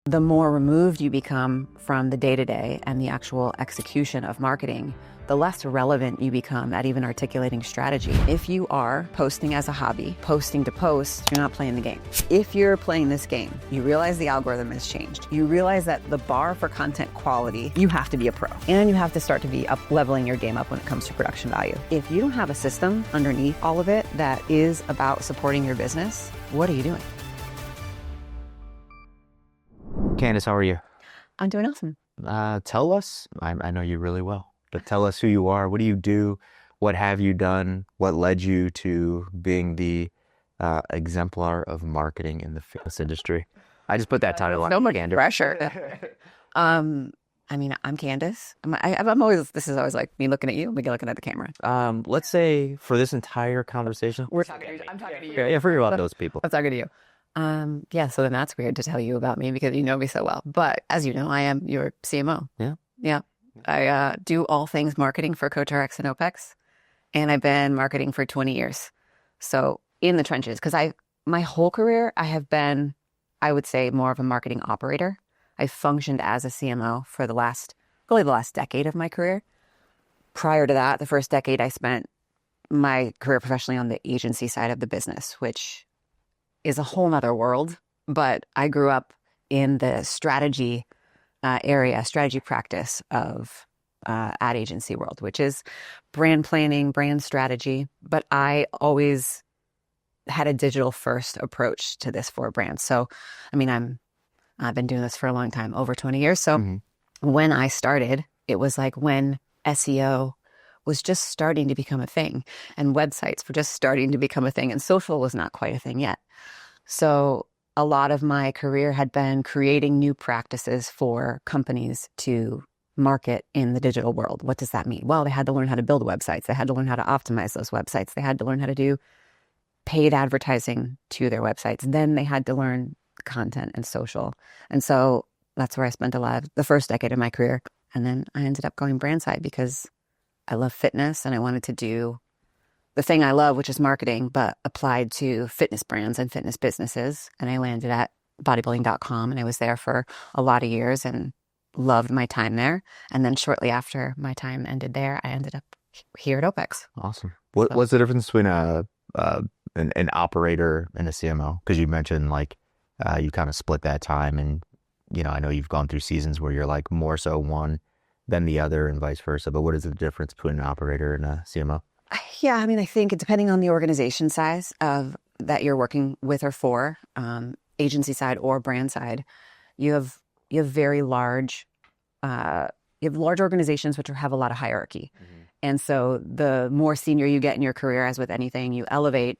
the more removed you become from the day-to-day and the actual execution of marketing, the less relevant you become at even articulating strategy. If you are posting as a hobby, posting to post, you're not playing the game. If you're playing this game, you realize the algorithm has changed. You realize that the bar for content quality, you have to be a pro. And you have to start to be leveling your game up when it comes to production value. If you don't have a system underneath all of it that is about supporting your business, what are you doing? Candace, how are you? I'm doing awesome. Tell us, I know you really well, but tell us who you are. What do you do? What have you done? What led you to being the exemplar of marketing in the fitness industry? I just put that title on. No more pressure. I mean, I'm Candace. I'm always, this is always like me looking at you, me looking at the camera. Let's say for this entire conversation, We're talking to you. I'm talking to you. Yeah, forget about those people. I'm talking to you. Yeah, so then that's weird to tell you about me because you know me so well. But as you know, I am your CMO. Yeah. Yeah. I do all things marketing for CoachRx and OPEX. And I've been marketing for 20 years. So in the trenches, because my whole career, I have been, I would say, more of a marketing operator. I functioned as a CMO for the last decade of my career. Prior to that, the first decade, I spent my career professionally on the agency side of the business, which is a whole nother world. But I grew up in the strategy strategy practice of ad agency world, which is brand planning, brand strategy. But I always had a digital first approach to this for brands. So, I mean, I've been doing this for a long time, over 20 years. So when I started, it was like when SEO was just starting to become a thing and websites were just starting to become a thing and social was not quite a thing yet. So a lot of my career had been creating new practices for companies to market in the digital world. What does that mean? Well, they had to learn how to build websites. They had to learn how to optimize those websites. They had to learn how to do paid advertising to their websites. Then they had to learn content and social. And so that's where I spent a lot of the first decade of my career. And then I ended up going brand side because I love fitness and I wanted to do the thing I love, which is marketing, but applied to fitness brands and fitness businesses. And I landed at bodybuilding.com and I was there for a lot of years and loved my time there. And then shortly after my time ended there, I ended up here at OPEX. Awesome. What's the difference between an operator and a CMO? Because you mentioned like you kind of split that time, and I know you've gone through seasons where you're like more so one than the other and vice versa. But what is the difference between an operator and a CMO? Yeah, I mean, I think depending on the organization size of that you're working with or for, agency side or brand side, you have very large, organizations which have a lot of hierarchy. And so the more senior you get in your career, as with anything, you elevate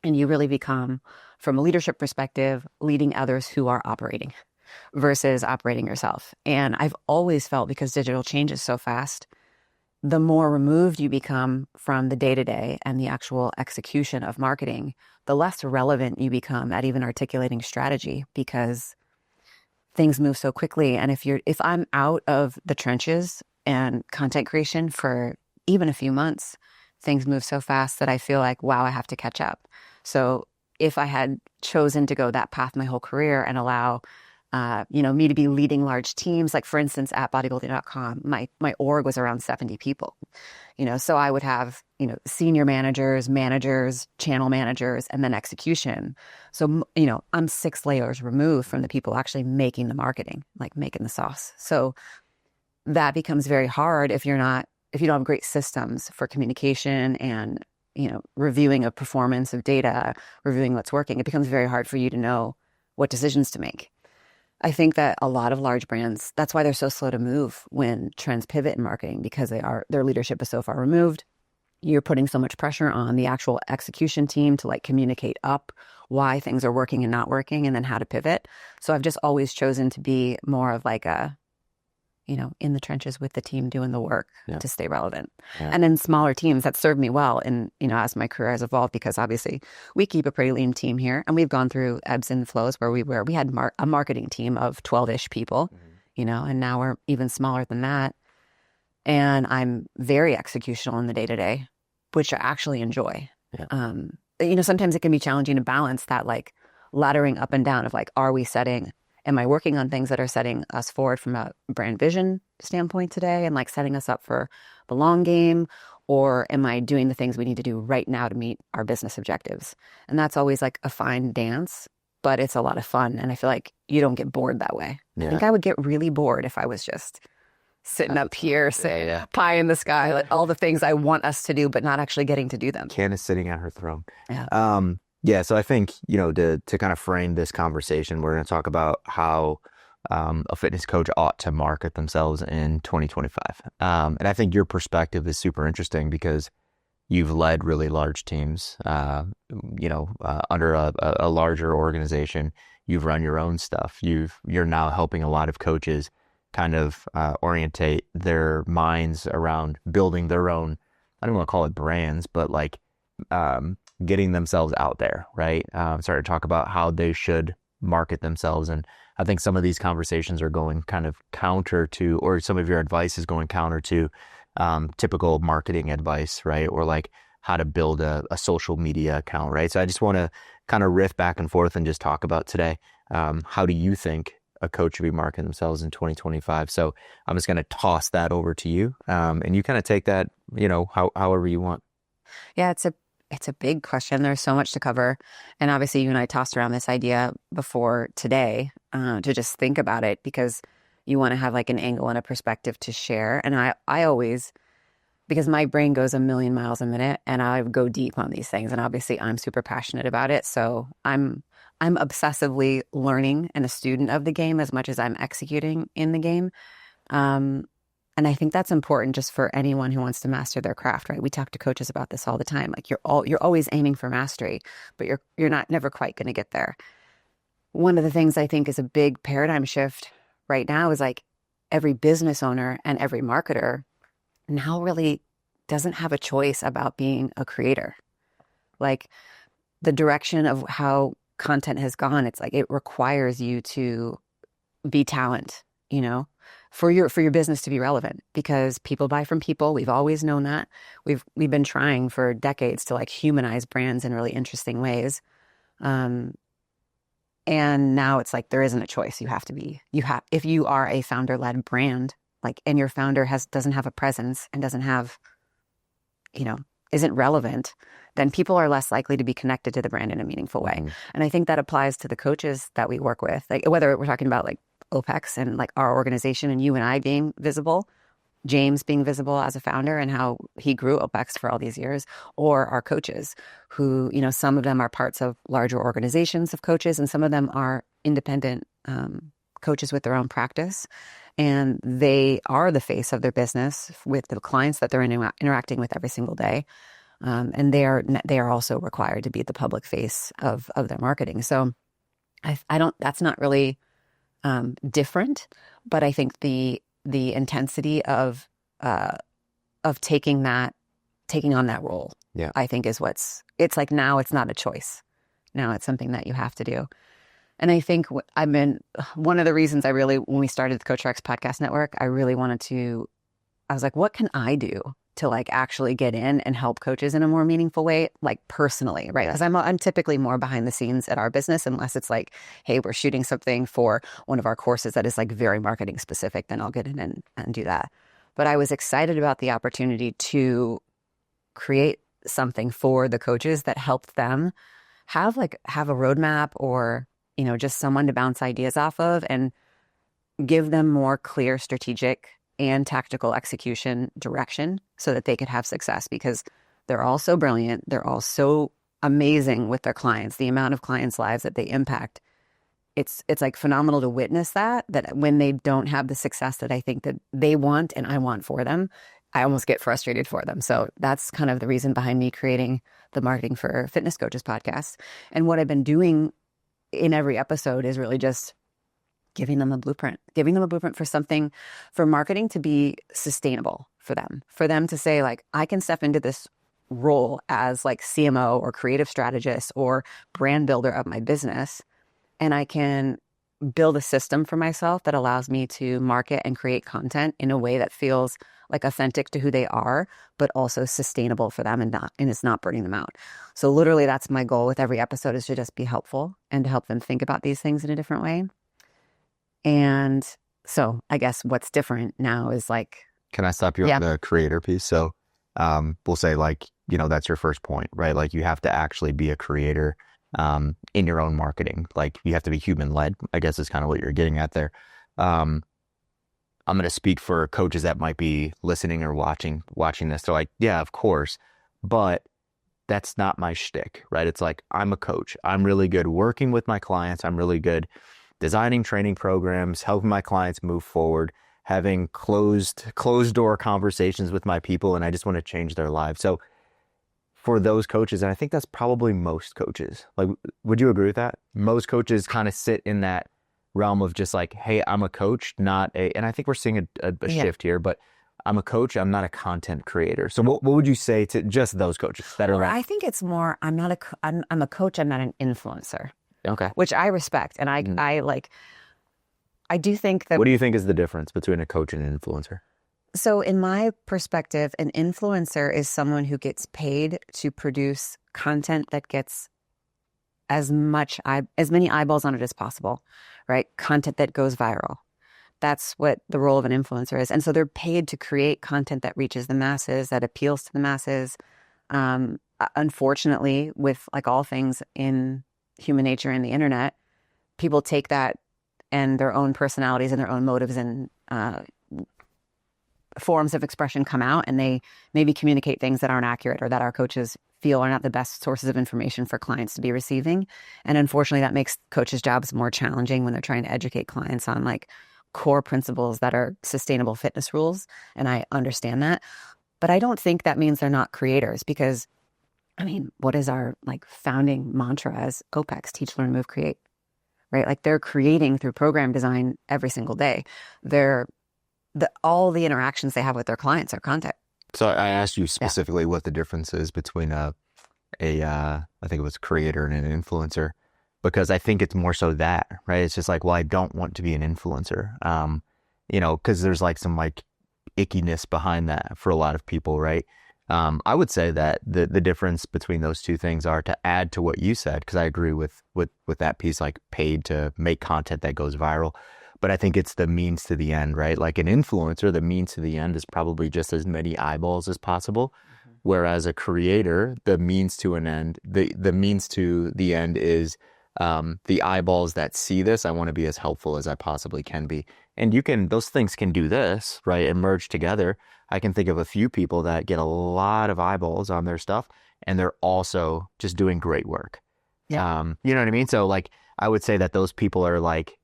and you really become, from a leadership perspective, leading others who are operating versus operating yourself. And I've always felt, because digital changes so fast, the more removed you become from the day-to-day and the actual execution of marketing, the less relevant you become at even articulating strategy, because things move so quickly. And if I'm out of the trenches and content creation for even a few months, things move so fast that I feel like, wow, I have to catch up. So if I had chosen to go that path my whole career and allow me to be leading large teams, like for instance, at bodybuilding.com, my org was around 70 people, so I would have, senior managers, channel managers, and then execution. So, I'm 6 layers removed from the people actually making the marketing, like making the sauce. So that becomes very hard if you don't have great systems for communication and, reviewing a performance of data, reviewing what's working. It becomes very hard for you to know what decisions to make. I think that a lot of large brands, that's why they're so slow to move when trends pivot in marketing, because their leadership is so far removed. You're putting so much pressure on the actual execution team to communicate up why things are working and not working and then how to pivot. So I've just always chosen to be more of like a, in the trenches with the team doing the work to stay relevant. Yeah. And then smaller teams that served me well in, as my career has evolved, because obviously we keep a pretty lean team here and we've gone through ebbs and flows where we had a marketing team of 12-ish people, and now we're even smaller than that. And I'm very executional in the day-to-day, which I actually enjoy. Yeah. Sometimes it can be challenging to balance that laddering up and down of are we setting am I working on things that are setting us forward from a brand vision standpoint today and like setting us up for the long game? Or am I doing the things we need to do right now to meet our business objectives? And that's always like a fine dance, but it's a lot of fun. And I feel like you don't get bored that way. I think I would get really bored if I was just sitting up here, pie in the sky, like all the things I want us to do, but not actually getting to do them. Candace sitting on her throne. Yeah. So I think, to kind of frame this conversation, we're going to talk about how a fitness coach ought to market themselves in 2025. And I think your perspective is super interesting because you've led really large teams, under a larger organization. You've run your own stuff. You're now helping a lot of coaches kind of orientate their minds around building their own, I don't want to call it brands, but like getting themselves out there, right? Started to talk about how they should market themselves. And I think some of these conversations are going kind of counter to, or some of your advice is going counter to typical marketing advice, right? Or like how to build a social media account, right? So I just want to kind of riff back and forth and just talk about today. How do you think a coach should be marketing themselves in 2025? So I'm just going to toss that over to you. And you kind of take that, however you want. Yeah, it's a big question. There's so much to cover. And obviously you and I tossed around this idea before today to just think about it because you want to have like an angle and a perspective to share. And I always, because my brain goes a million miles a minute and I go deep on these things. And obviously I'm super passionate about it. So I'm obsessively learning and a student of the game as much as I'm executing in the game. And I think that's important just for anyone who wants to master their craft, right? We talk to coaches about this all the time. Like you're always aiming for mastery, but you're never quite going to get there. One of the things I think is a big paradigm shift right now is like every business owner and every marketer now really doesn't have a choice about being a creator. Like the direction of how content has gone, it's like it requires you to be talent, for your business to be relevant because people buy from people. We've always known that. We've been trying for decades to like humanize brands in really interesting ways. And now it's like there isn't a choice. If you are a founder-led brand, like, and your founder doesn't have a presence and doesn't have, isn't relevant, then people are less likely to be connected to the brand in a meaningful way. And I think that applies to the coaches that we work with, like whether we're talking about like OPEX and like our organization and you and I being visible, James being visible as a founder and how he grew OPEX for all these years, or our coaches who, some of them are parts of larger organizations of coaches and some of them are independent coaches with their own practice. And they are the face of their business with the clients that they're interacting with every single day. And they are also required to be the public face of their marketing. So that's not really different, but I think the intensity of taking on that role, I think is it's like now it's not a choice. Now it's something that you have to do. And I think one of the reasons when we started the CoachRx podcast network, I was like, what can I do to like actually get in and help coaches in a more meaningful way, like personally, right? Because I'm typically more behind the scenes at our business, unless it's like, hey, we're shooting something for one of our courses that is like very marketing specific, then I'll get in and do that. But I was excited about the opportunity to create something for the coaches that helped them have a roadmap or, just someone to bounce ideas off of and give them more clear strategic and tactical execution direction so that they could have success because they're all so brilliant. They're all so amazing with their clients, the amount of clients' lives that they impact. It's like phenomenal to witness that when they don't have the success that I think that they want and I want for them, I almost get frustrated for them. So that's kind of the reason behind me creating the Marketing for Fitness Coaches podcast. And what I've been doing in every episode is really just giving them a blueprint for marketing to be sustainable for them to say like, I can step into this role as like CMO or creative strategist or brand builder of my business. And I can build a system for myself that allows me to market and create content in a way that feels like authentic to who they are, but also sustainable for them and it's not burning them out. So literally that's my goal with every episode is to just be helpful and to help them think about these things in a different way. And so I guess what's different now is like, Can I stop you yeah, on the creator piece? So, we'll say like, that's your first point, right? Like you have to actually be a creator, in your own marketing. Like you have to be human led, I guess is kind of what you're getting at there. Um, I'm going to speak for coaches that might be listening or watching this. So like, yeah, of course, but that's not my shtick, right? It's like, I'm a coach. I'm really good working with my clients. I'm really good designing training programs, helping my clients move forward, having closed door conversations with my people, and I just want to change their lives. So for those coaches, and I think that's probably most coaches, like, would you agree with that? Most coaches kind of sit in that realm of just like, hey, I'm a coach, not a, and I think we're seeing a yeah. shift here, but I'm a coach, I'm not a content creator. So what would you say to just those coaches that are Or like, I think it's more, I'm a coach, I'm not an influencer, okay, which I respect. And mhm. I do think that, What do you think is the difference between a coach and an influencer? so in my perspective, an influencer is someone who gets paid to produce content that gets as many eyeballs on it as possible, right? Content that goes viral. That's what the role of an influencer is. And so they're paid to create content that reaches the masses, that appeals to the masses. Unfortunately, with like all things in human nature and the internet, people take that and their own personalities and their own motives and forms of expression come out, and they maybe communicate things that aren't accurate or that our coaches feel are not the best sources of information for clients to be receiving. And unfortunately, that makes coaches' jobs more challenging when they're trying to educate clients on like core principles that are sustainable fitness rules. And I understand that. But I don't think that means they're not creators, because I mean, what is our like founding mantra as OPEX, teach, learn, move, create, right? Like they're creating through program design every single day. They're all the interactions they have with their clients are content. So I asked you Yeah. specifically what the difference is between I think it was creator and an influencer, because I think it's more so that, right? It's just like, well, I don't want to be an influencer, because there's like some like ickiness behind that for a lot of people, right? I would say that the difference between those two things are, to add to what you said, because I agree with that piece, like paid to make content that goes viral. But I think it's the means to the end, right? Like an influencer, the means to the end is probably just as many eyeballs as possible. Whereas a creator, the means to an end, the means to the end is the eyeballs that see this. I want to be as helpful as I possibly can be. And those things can do this, right? And merge together. I can think of a few people that get a lot of eyeballs on their stuff, and they're also just doing great work. Yeah. You know what I mean? So like, I would say that those people are like,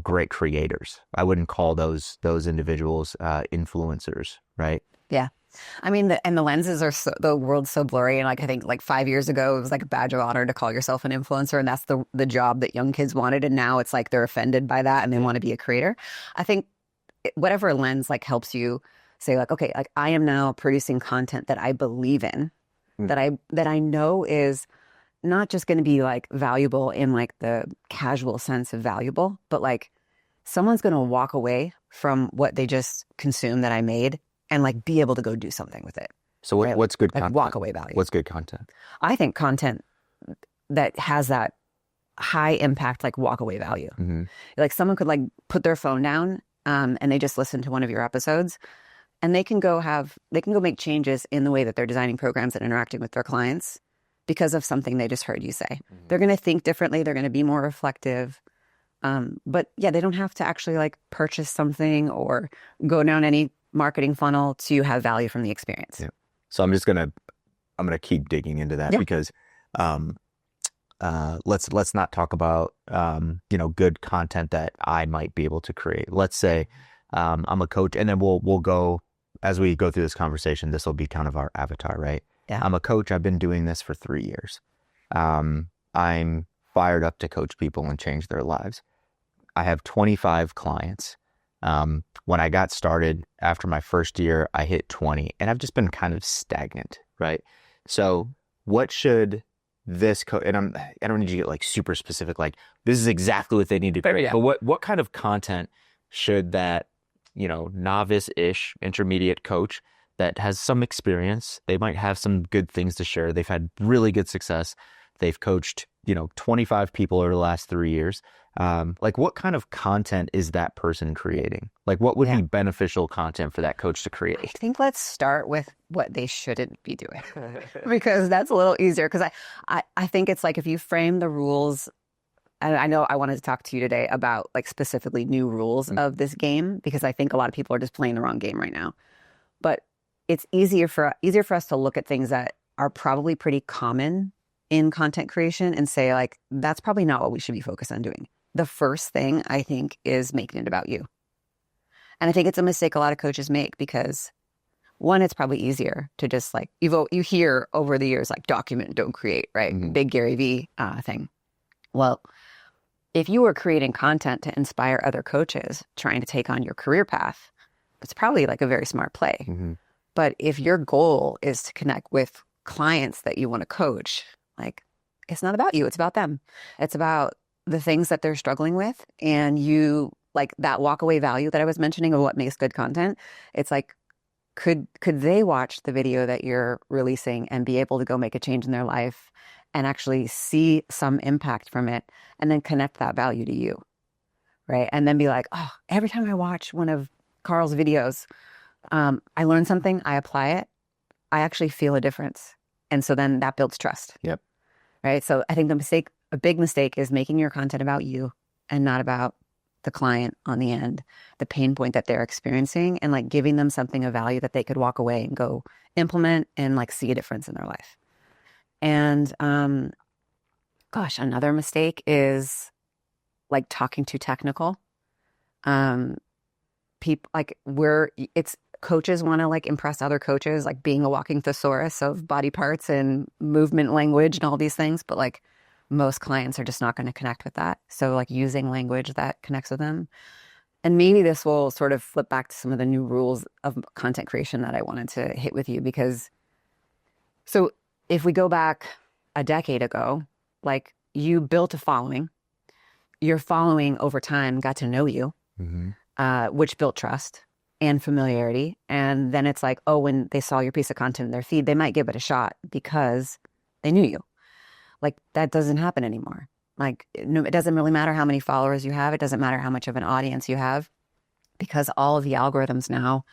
great creators. I wouldn't call those individuals influencers, right? Yeah. I mean, the lenses are the world's so blurry. And like, I think like 5 years ago, it was like a badge of honor to call yourself an influencer. And that's the job that young kids wanted. And now it's like they're offended by that and they want to be a creator. I think whatever lens like helps you say like, okay, like I am now producing content that I believe in, Mm. that I know is not just going to be like valuable in like the casual sense of valuable, but like someone's going to walk away from what they just consumed that I made and like be able to go do something with it. So Right? what's good Like content? walk away value. What's good content? I think content that has that high impact, like walk away value. Mm-hmm. Like someone could like put their phone down and they just listen to one of your episodes, and they can go make changes in the way that they're designing programs and interacting with their clients because of something they just heard you say. Mm-hmm. They're going to think differently. They're going to be more reflective. But yeah, they don't have to actually like purchase something or go down any marketing funnel to have value from the experience. Yeah. So I'm gonna keep digging into that, Yeah. because let's not talk about good content that I might be able to create. Let's say I'm a coach, and then we'll go, as we go through this conversation, this will be kind of our avatar, right? Yeah. I'm a coach. I've been doing this for 3 years. I'm fired up to coach people and change their lives. I have 25 clients. When I got started after my first year, I hit 20, and I've just been kind of stagnant, right? So what should this coach, and I don't need to get like super specific, like this is exactly what they need to create, yeah. but what kind of content should that, novice-ish intermediate coach that has some experience, they might have some good things to share. They've had really good success. They've coached, 25 people over the last 3 years. Like what kind of content is that person creating? Like what would Yeah. be beneficial content for that coach to I create? think let's start with what they shouldn't be doing because that's a little easier. Because I think it's like if you frame the rules, and I know I wanted to talk to you today about like specifically new rules of this game because I think a lot of people are just playing the wrong game right now. But it's easier for us to look at things that are probably pretty common in content creation and say like that's probably not what we should be focused on doing. The first thing I think is making it about you. And I think it's a mistake a lot of coaches make because one, it's probably easier to just like you hear over the years like document, don't create, right? Big Gary V thing. Well, if you were creating content to inspire other coaches trying to take on your career path, it's probably like a very smart play. But if your goal is to connect with clients that you want to coach, like it's not about you, it's about them. It's about the things that they're struggling with. And you like that walk away value that I was mentioning of what makes good content. It's like, could they watch the video that you're releasing and be able to go make a change in their life and actually see some impact from it and then connect that value to you, right? And then be like, oh, every time I watch one of Carl's videos, I learn something, I apply it, I actually feel a difference. And so then that builds trust. Yep. Right. So I think a big mistake is making your content about you and not about the client on the end, the pain point that they're experiencing and like giving them something of value that they could walk away and go implement and like see a difference in their life. And another mistake is like talking too technical. People like coaches want to like impress other coaches, like being a walking thesaurus of body parts and movement language and all these things. But like most clients are just not going to connect with that. So like using language that connects with them. And maybe this will sort of flip back to some of the new rules of content creation that I wanted to hit with you because so if we go back a decade ago, like you built a following, your following over time got to know you, which built trust and familiarity. And then it's like, oh, when they saw your piece of content in their feed, they might give it a shot because they knew you. Like that doesn't happen anymore. Like it doesn't really matter how many followers you have. It doesn't matter how much of an audience you have because all of the algorithms now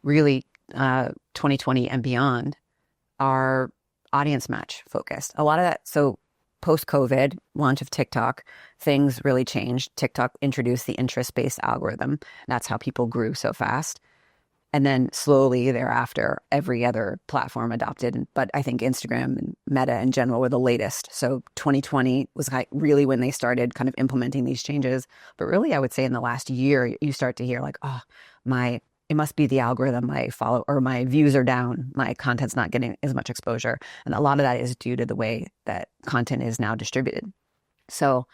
really 2020 and beyond are audience match focused. A lot of that. So post-COVID launch of TikTok, things really changed. TikTok introduced the interest-based algorithm. That's how people grew so fast. And then slowly thereafter, every other platform adopted. But I think Instagram and Meta in general were the latest. So 2020 was like really when they started kind of implementing these changes. But really, I would say in the last year, you start to hear like, oh, it must be the algorithm I follow or my views are down. My content's not getting as much exposure. And a lot of that is due to the way that content is now distributed. So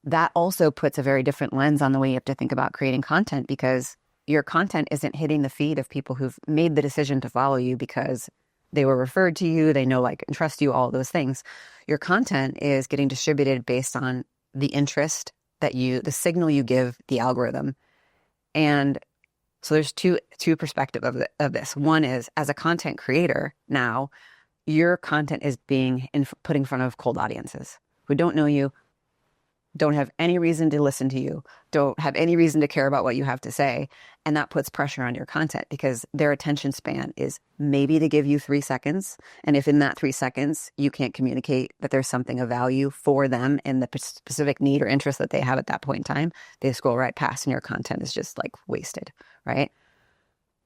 that also puts a very different lens on the way you have to think about creating content because your content isn't hitting the feed of people who've made the decision to follow you because they were referred to you, they know, like, and trust you, all those things. Your content is getting distributed based on the interest the signal you give the algorithm. And so there's two perspectives of this. One is as a content creator now, your content is being put in front of cold audiences who don't know you, don't have any reason to listen to you, don't have any reason to care about what you have to say. And that puts pressure on your content because their attention span is maybe to give you 3 seconds. And if in that 3 seconds, you can't communicate that there's something of value for them in the specific need or interest that they have at that point in time, they scroll right past and your content is just like wasted, right?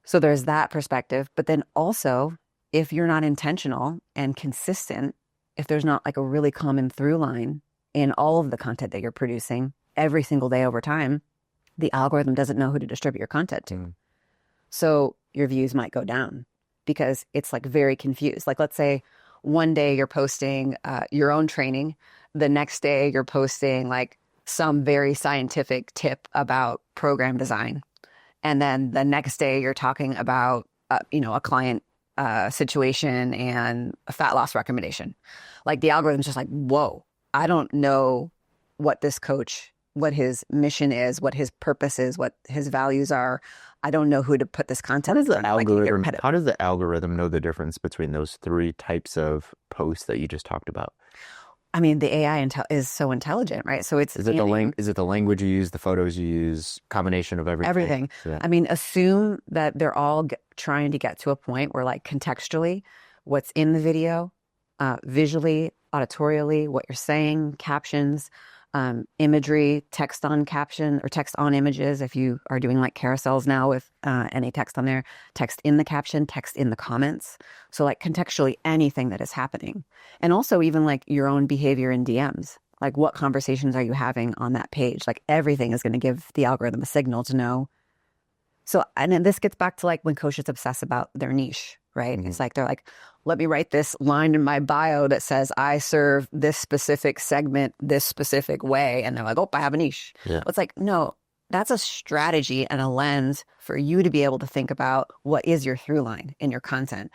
So there's that perspective. But then also, if you're not intentional and consistent, if there's not like a really common through line in all of the content that you're producing every single day over time, the algorithm doesn't know who to distribute your content to. So your views might go down because it's like very confused. Like let's say one day you're posting your own training. The next day you're posting like some very scientific tip about program design. And then the next day you're talking about, a client situation and a fat loss recommendation. Like the algorithm's just like, whoa, I don't know what this coach, what his mission is, what his purpose is, what his values are. I don't know who to put this content. How does the algorithm know the difference between those 3 types of posts that you just talked about? I mean, the AI is so intelligent, right? So it's Is it the language you use, the photos you use, combination of everything? everything. Yeah. I mean, assume that they're all trying to get to a point where, like, contextually, what's in the video, visually, auditorially, what you're saying, captions, imagery, text on caption or text on images. If you are doing like carousels now with any text on there, text in the caption, text in the comments. So like contextually anything that is happening. And also even like your own behavior in DMs. Like what conversations are you having on that page? Like everything is going to give the algorithm a signal to know. So, and then this gets back to like when coaches obsess about their niche, right? It's like, they're like, let me write this line in my bio that says I serve this specific segment, this specific way. And they're like, oh, I have a niche. Yeah. It's like, no, that's a strategy and a lens for you to be able to think about what is your through line in your content.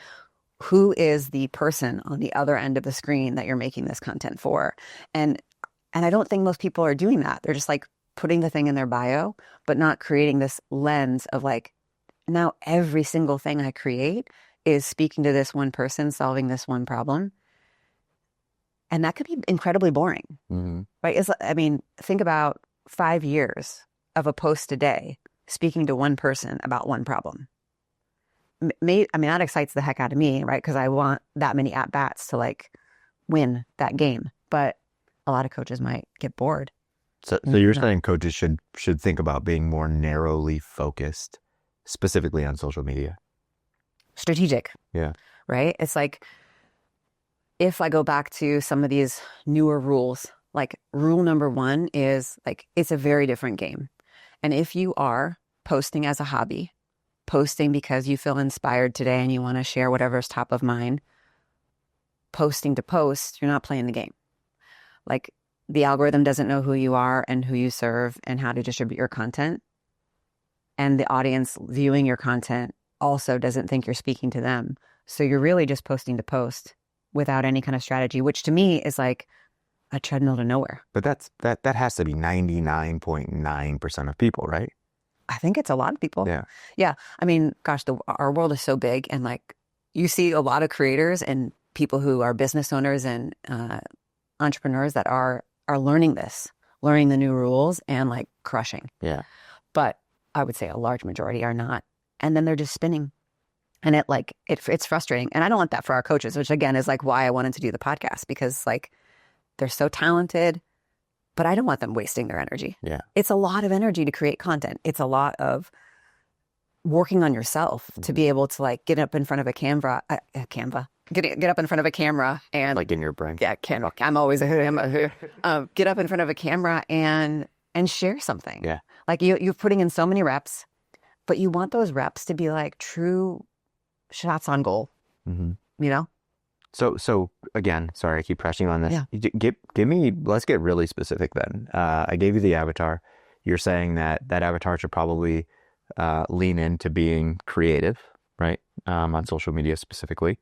Who is the person on the other end of the screen that you're making this content for? And I don't think most people are doing that. They're just like putting the thing in their bio, but not creating this lens of like, now every single thing I create is speaking to this one person, solving this one problem. And that could be incredibly boring, right? I mean, think about 5 years of a post a day speaking to one person about one problem. I mean, that excites the heck out of me, right? Because I want that many at-bats to like win that game. But a lot of coaches might get bored. So you're saying coaches should think about being more narrowly focused, specifically on social media? Strategic. Yeah. Right? It's like, if I go back to some of these newer rules, like rule number 1 is like, it's a very different game. And if you are posting as a hobby, posting because you feel inspired today and you want to share whatever's top of mind, posting to post, you're not playing the game. Like, the algorithm doesn't know who you are and who you serve and how to distribute your content. And the audience viewing your content also doesn't think you're speaking to them. So you're really just posting to post without any kind of strategy, which to me is like a treadmill to nowhere. But that has to be 99.9% of people, right? I think it's a lot of people. Yeah. Yeah. I mean, gosh, our world is so big, and like you see a lot of creators and people who are business owners and entrepreneurs that are learning the new rules and like crushing. Yeah. But I would say a large majority are not. And then they're just spinning. And it's frustrating. And I don't want that for our coaches, which again is like why I wanted to do the podcast, because like they're so talented, but I don't want them wasting their energy. Yeah. It's a lot of energy to create content. It's a lot of working on yourself to be able to like get up in front of a camera, get up in front of a camera and Like in your brain. Yeah, I'm always get up in front of a camera and share something. Yeah. Like you're putting in so many reps, but you want those reps to be like true shots on goal. You know? So again, sorry, I keep pressing on this. Yeah. Give me, let's get really specific then. I gave you the avatar. You're saying that avatar should probably lean into being creative, right? On social media specifically.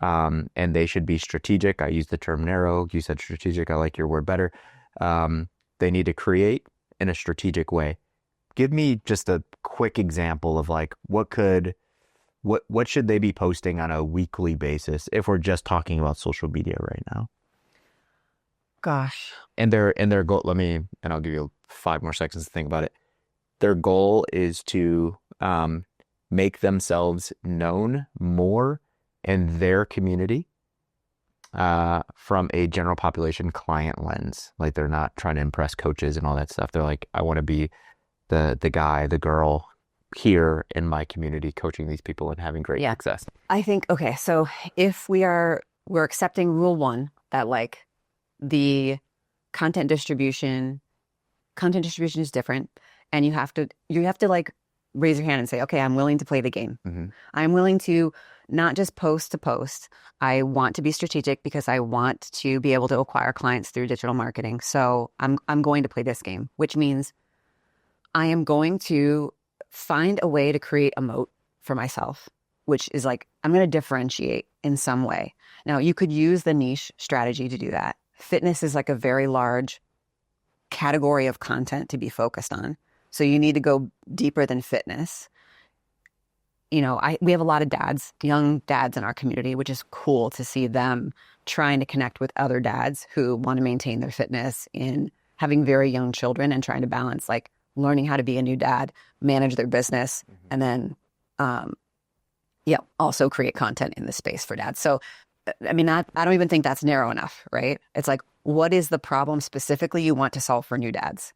And they should be strategic. I use the term narrow. You said strategic. I like your word better. They need to create in a strategic way. Give me just a quick example of like what should they be posting on a weekly basis if we're just talking about social media right now? Gosh. And their goal, I'll give you 5 more seconds to think about it. Their goal is to make themselves known more in their community from a general population client lens. Like they're not trying to impress coaches and all that stuff. They're like, I want to be the guy, the girl here in my community coaching these people and having great success. I think, okay, so if we're accepting rule 1 that like the content distribution is different, and you have to like raise your hand and say, okay, I'm willing to play the game. I'm willing to not just post to post. I want to be strategic because I want to be able to acquire clients through digital marketing. So I'm going to play this game, which means I am going to find a way to create a moat for myself, which is like, I'm going to differentiate in some way. Now, you could use the niche strategy to do that. Fitness is like a very large category of content to be focused on. So you need to go deeper than fitness. you know, we have a lot of dads, young dads in our community, which is cool to see them trying to connect with other dads who want to maintain their fitness in having very young children and trying to balance like learning how to be a new dad, manage their business, and then, also create content in the space for dads. So, I mean, I don't even think that's narrow enough, right? It's like, what is the problem specifically you want to solve for new dads?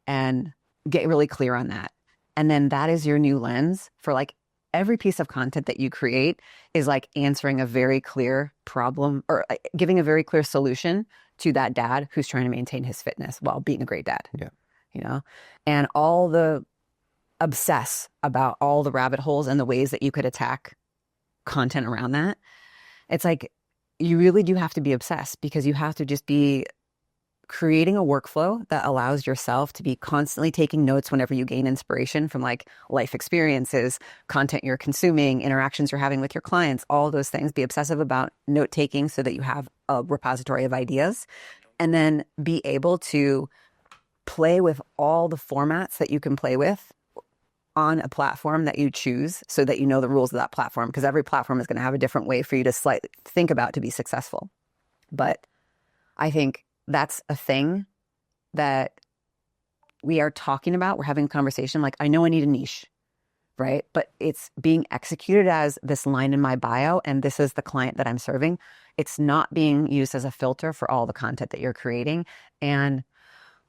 And get really clear on that. And then that is your new lens for like every piece of content that you create is like answering a very clear problem or giving a very clear solution to that dad who's trying to maintain his fitness while being a great dad. Yeah. You know, and all the obsess about all the rabbit holes and the ways that you could attack content around that. It's like, you really do have to be obsessed because you have to just be creating a workflow that allows yourself to be constantly taking notes whenever you gain inspiration from like life experiences, content you're consuming, interactions you're having with your clients, all those things. Be obsessive about note taking so that you have a repository of ideas, and then be able to play with all the formats that you can play with on a platform that you choose so that you know the rules of that platform, because every platform is going to have a different way for you to slightly think about to be successful. But I think that's a thing that we are talking about. We're having a conversation like, I know I need a niche, right? But it's being executed as this line in my bio, and this is the client that I'm serving. It's not being used as a filter for all the content that you're creating. And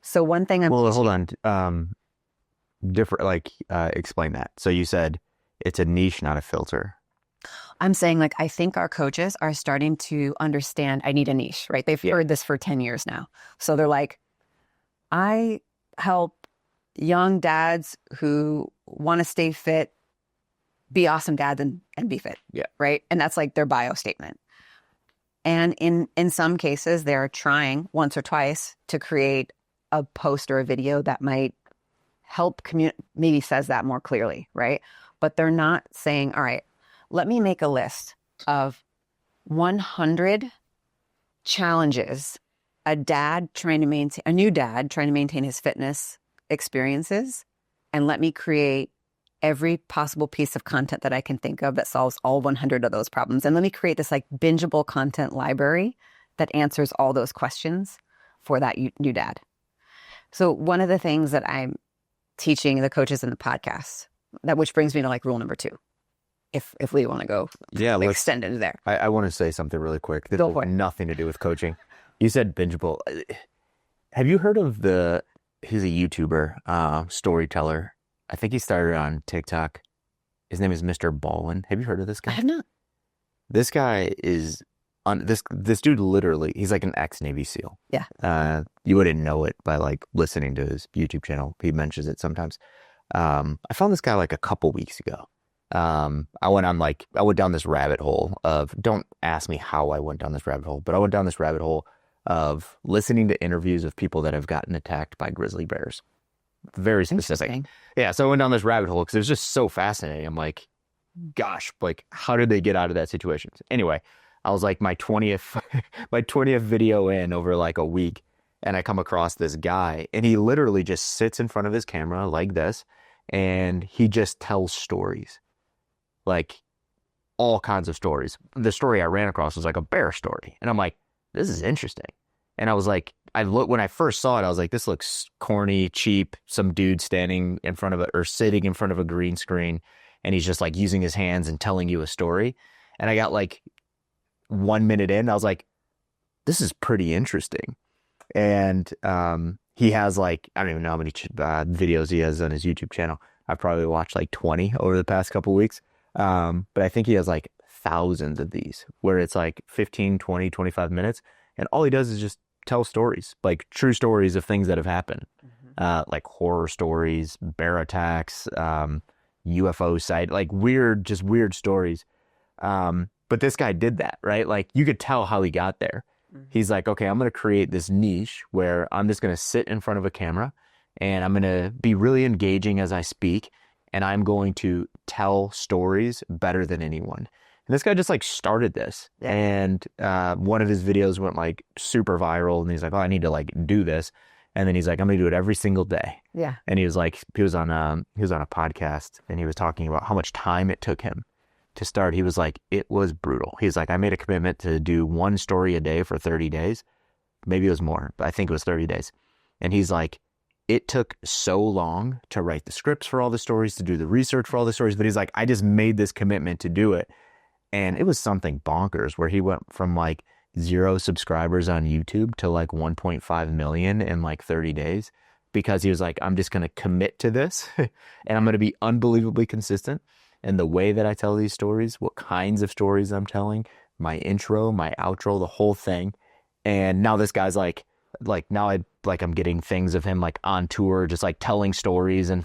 so one thing hold on. Explain that. So you said it's a niche, not a filter. I'm saying like, I think our coaches are starting to understand I need a niche, right? They've heard this for 10 years now. So they're like, I help young dads who want to stay fit, be awesome dads and be fit. Yeah. Right. And that's like their bio statement. And in some cases, they're trying once or twice to create a post or a video that might help maybe says that more clearly, right? But they're not saying, all right, let me make a list of 100 challenges a new dad trying to maintain his fitness experiences, and let me create every possible piece of content that I can think of that solves all 100 of those problems. And let me create this like bingeable content library that answers all those questions for that new dad. So one of the things that I'm teaching the coaches in the podcast, which brings me to like rule number 2, if we want to go extend into there. I want to say something really quick. This has nothing to do with coaching. You said bingeable. Have you heard of he's a YouTuber, storyteller. I think he started on TikTok. His name is Mr. Baldwin. Have you heard of this guy? I have not. This guy is this dude literally, he's like an ex-Navy SEAL. Yeah. You wouldn't know it by like listening to his YouTube channel. He mentions it sometimes. I found this guy like a couple weeks ago. I went down this rabbit hole of, don't ask me how I went down this rabbit hole, but I went down this rabbit hole of listening to interviews of people that have gotten attacked by grizzly bears. Very specific. Yeah. So I went down this rabbit hole because it was just so fascinating. I'm like, gosh, like how did they get out of that situation? Anyway, I was like my 20th video in over like a week, and I come across this guy, and he literally just sits in front of his camera like this, and he just tells stories, like all kinds of stories. The story I ran across was like a bear story, and I'm like, this is interesting. And I was like, when I first saw it, I was like, this looks corny, cheap. Some dude standing in front of sitting in front of a green screen, and he's just like using his hands and telling you a story. And I got like 1 minute in, I was like, this is pretty interesting. And he has like, I don't even know how many videos he has on his YouTube channel. I've probably watched like 20 over the past couple of weeks. But I think he has like thousands of these where it's like 15, 20, 25 minutes. And all he does is just tell stories, like true stories of things that have happened, like horror stories, bear attacks, UFO sight, like weird stories. But this guy did that, right? Like you could tell how he got there. He's like, okay, I'm going to create this niche where I'm just going to sit in front of a camera and I'm going to be really engaging as I speak. And I'm going to tell stories better than anyone. And this guy just like started this, and one of his videos went like super viral, and he's like, oh, I need to like do this. And then he's like, I'm gonna do it every single day. Yeah. And he was on a podcast, and he was talking about how much time it took him to start. He was like, it was brutal. He's like, I made a commitment to do one story a day for 30 days. Maybe it was more, but I think it was 30 days. And he's like, it took so long to write the scripts for all the stories, to do the research for all the stories. But he's like, I just made this commitment to do it. And it was something bonkers where he went from like 0 subscribers on YouTube to like 1.5 million in like 30 days, because he was like, I'm just going to commit to this and I'm going to be unbelievably consistent. And the way that I tell these stories, what kinds of stories I'm telling, my intro, my outro, the whole thing. And now this guy's like now I'm getting things of him like on tour, just like telling stories and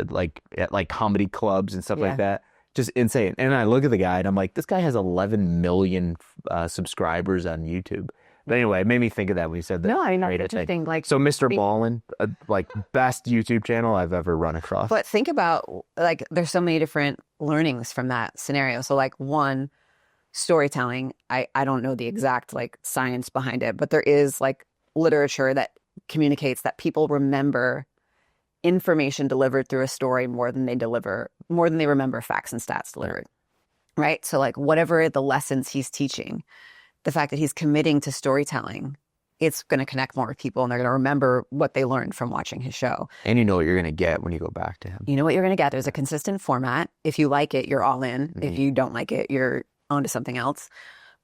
like at like comedy clubs and stuff like that. Just insane. And I look at the guy and I'm like, this guy has 11 million subscribers on YouTube. But anyway, it made me think of that when you said that. No, I mean, that's interesting. Like, so Mr. Ballin, like best YouTube channel I've ever run across. but think about, like, there's so many different learnings from that scenario. So like, one, storytelling, I don't know the exact like science behind it, but there is like literature that communicates that people remember information delivered through a story more than they remember facts and stats delivered. Right? So like, whatever the lessons he's teaching, the fact that he's committing to storytelling, it's going to connect more with people, and they're going to remember what they learned from watching his show. And you know what you're going to get when you go back to him. You know what you're going to get. There's a consistent format. If you like it, you're all in. Mm-hmm. If you don't like it, you're onto something else.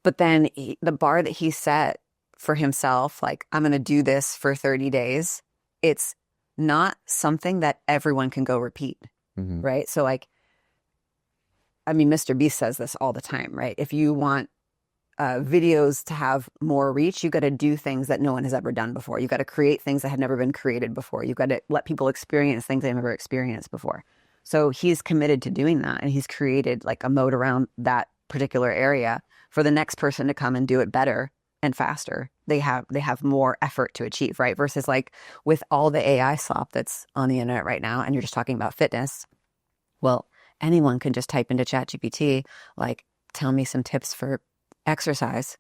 But then the bar that he set for himself, like, I'm going to do this for 30 days, it's not something that everyone can go repeat, right? So like, I mean, Mr. Beast says this all the time, right? If you want videos to have more reach, you got to do things that no one has ever done before. You got to create things that have never been created before. You got to let people experience things they've never experienced before. So he's committed to doing that, and he's created like a moat around that particular area for the next person to come and do it better and faster. They have more effort to achieve, right? Versus like with all the AI slop that's on the internet right now, and you're just talking about fitness. Well, anyone can just type into ChatGPT, like, tell me some tips for exercise,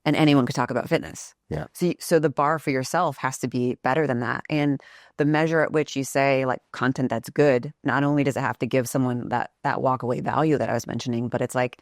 and anyone could talk about fitness. Yeah. So the bar for yourself has to be better than that. And the measure at which you say like content that's good, not only does it have to give someone that walk away value that I was mentioning, but it's like,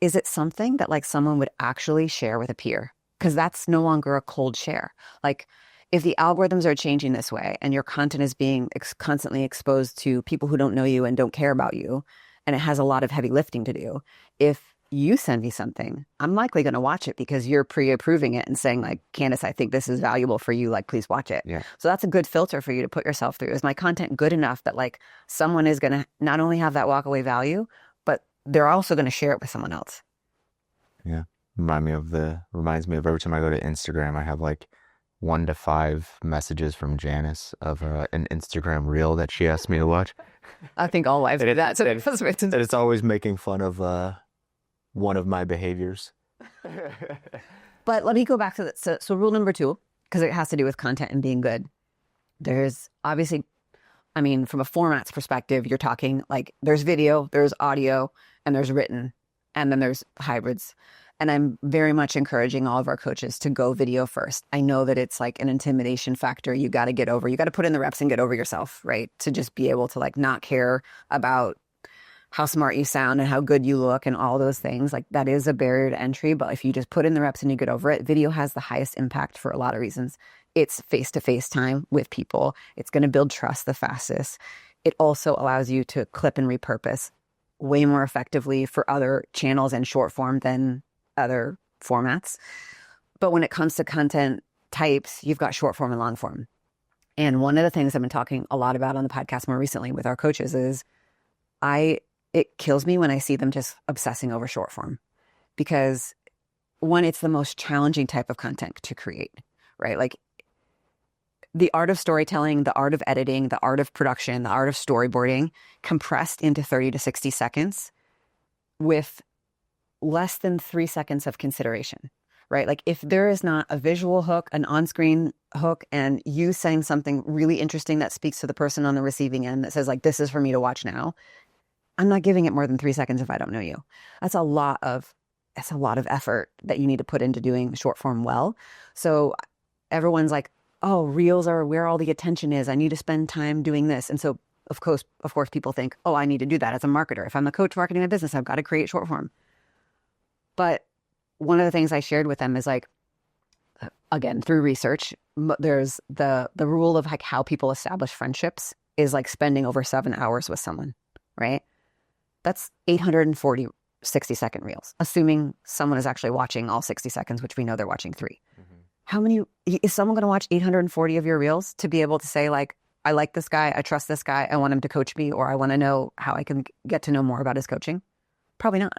is it something that like someone would actually share with a peer? Because that's no longer a cold share. Like, if the algorithms are changing this way and your content is being constantly exposed to people who don't know you and don't care about you, and it has a lot of heavy lifting to do, if you send me something, I'm likely going to watch it because you're pre-approving it and saying like, Candace, I think this is valuable for you. Like, please watch it. Yeah. So that's a good filter for you to put yourself through. Is my content good enough that like someone is going to not only have that walk away value, but they're also going to share it with someone else? Yeah. Reminds me of every time I go to Instagram, I have like 1 to 5 messages from Janice of an Instagram reel that she asked me to watch. I think all wives do that. And it's always making fun of one of my behaviors. But let me go back to that. So rule number 2, because it has to do with content and being good. There's obviously, I mean, from a formats perspective, you're talking like there's video, there's audio, and there's written, and then there's hybrids. And I'm very much encouraging all of our coaches to go video first. I know that it's like an intimidation factor. You got to put in the reps and get over yourself, right? To just be able to like not care about how smart you sound and how good you look and all those things. Like, that is a barrier to entry. But if you just put in the reps and you get over it, video has the highest impact for a lot of reasons. It's face-to-face time with people. It's going to build trust the fastest. It also allows you to clip and repurpose way more effectively for other channels and short form than other formats. But when it comes to content types, you've got short form and long form. And one of the things I've been talking a lot about on the podcast more recently with our coaches is it kills me when I see them just obsessing over short form, because one, it's the most challenging type of content to create, right? Like, the art of storytelling, the art of editing, the art of production, the art of storyboarding compressed into 30 to 60 seconds with less than 3 seconds of consideration, right? Like, if there is not a visual hook, an on-screen hook, and you saying something really interesting that speaks to the person on the receiving end that says like, this is for me to watch now, I'm not giving it more than 3 seconds if I don't know you. That's a lot of effort that you need to put into doing short form well. So everyone's like, oh, reels are where all the attention is. I need to spend time doing this. And so, of course, people think, oh, I need to do that as a marketer. If I'm a coach marketing my business, I've got to create short form. But one of the things I shared with them is like, again, through research, there's the rule of like how people establish friendships is like spending over 7 hours with someone, right? That's 840 60-second reels, assuming someone is actually watching all 60 seconds, which we know they're watching 3. How many, is someone going to watch 840 of your reels to be able to say like, I like this guy, I trust this guy, I want him to coach me, or I want to know how I can get to know more about his coaching? Probably not.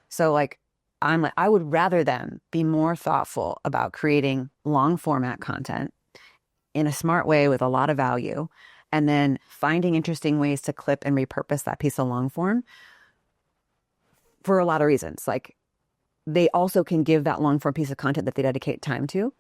So like, I would rather them be more thoughtful about creating long format content in a smart way with a lot of value, and then finding interesting ways to clip and repurpose that piece of long form for a lot of reasons. Like, they also can give that long form piece of content that they dedicate time to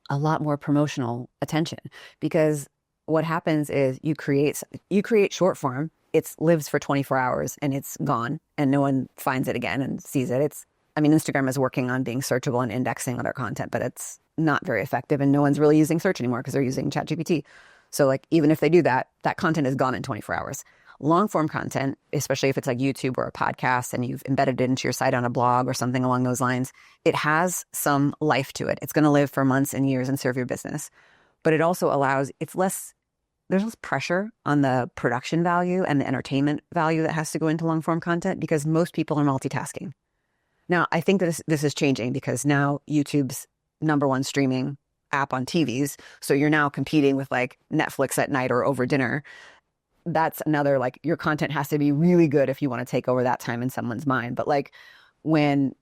a lot more promotional attention, because what happens is you create short form, it lives for 24 hours and it's gone and no one finds it again and sees it. Instagram is working on being searchable and indexing other content, but it's not very effective, and no one's really using search anymore because they're using ChatGPT. So like, even if they do that, that content is gone in 24 hours. Long form content, especially if it's like YouTube or a podcast and you've embedded it into your site on a blog or something along those lines, it has some life to it. It's going to live for months and years and serve your business. But it also allows, there's less pressure on the production value and the entertainment value that has to go into long form content, because most people are multitasking. Now, I think that this is changing because now YouTube's #1 streaming app on TVs. So you're now competing with like Netflix at night or over dinner. That's another, like, your content has to be really good if you want to take over that time in someone's mind. But like, when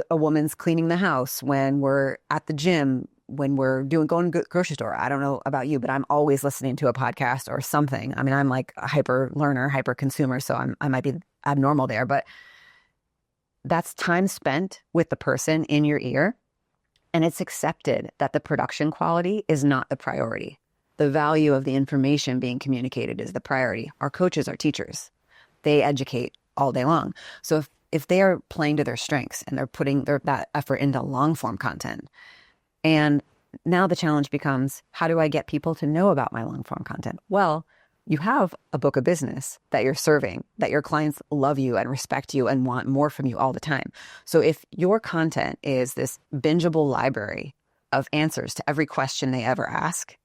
a woman's cleaning the house, when we're at the gym, when we're going to the grocery store, I don't know about you, but I'm always listening to a podcast or something. I mean, I'm like a hyper learner, hyper consumer, so I might be abnormal there, but that's time spent with the person in your ear. And it's accepted that the production quality is not the priority. The value of the information being communicated is the priority. Our coaches are teachers. They educate all day long. So if they are playing to their strengths and they're putting that effort into long form content, and now the challenge becomes, how do I get people to know about my long form content? Well, you have a book of business that you're serving, that your clients love you and respect you and want more from you all the time. So if your content is this bingeable library of answers to every question they ever ask,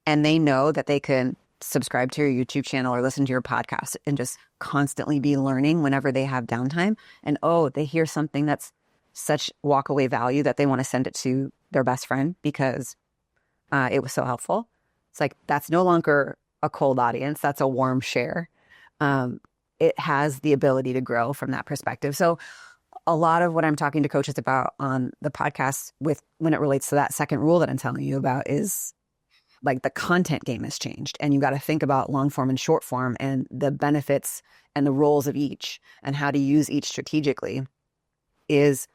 and they know that they can subscribe to your YouTube channel or listen to your podcast and just constantly be learning whenever they have downtime, and they hear something that's such walk-away value that they want to send it to their best friend because it was so helpful. It's like, that's no longer a cold audience, that's a warm share. It has the ability to grow from that perspective. So a lot of what I'm talking to coaches about on the podcast when it relates to that second rule that I'm telling you about is like, the content game has changed, and you got to think about long form and short form and the benefits and the roles of each and how to use each strategically. Is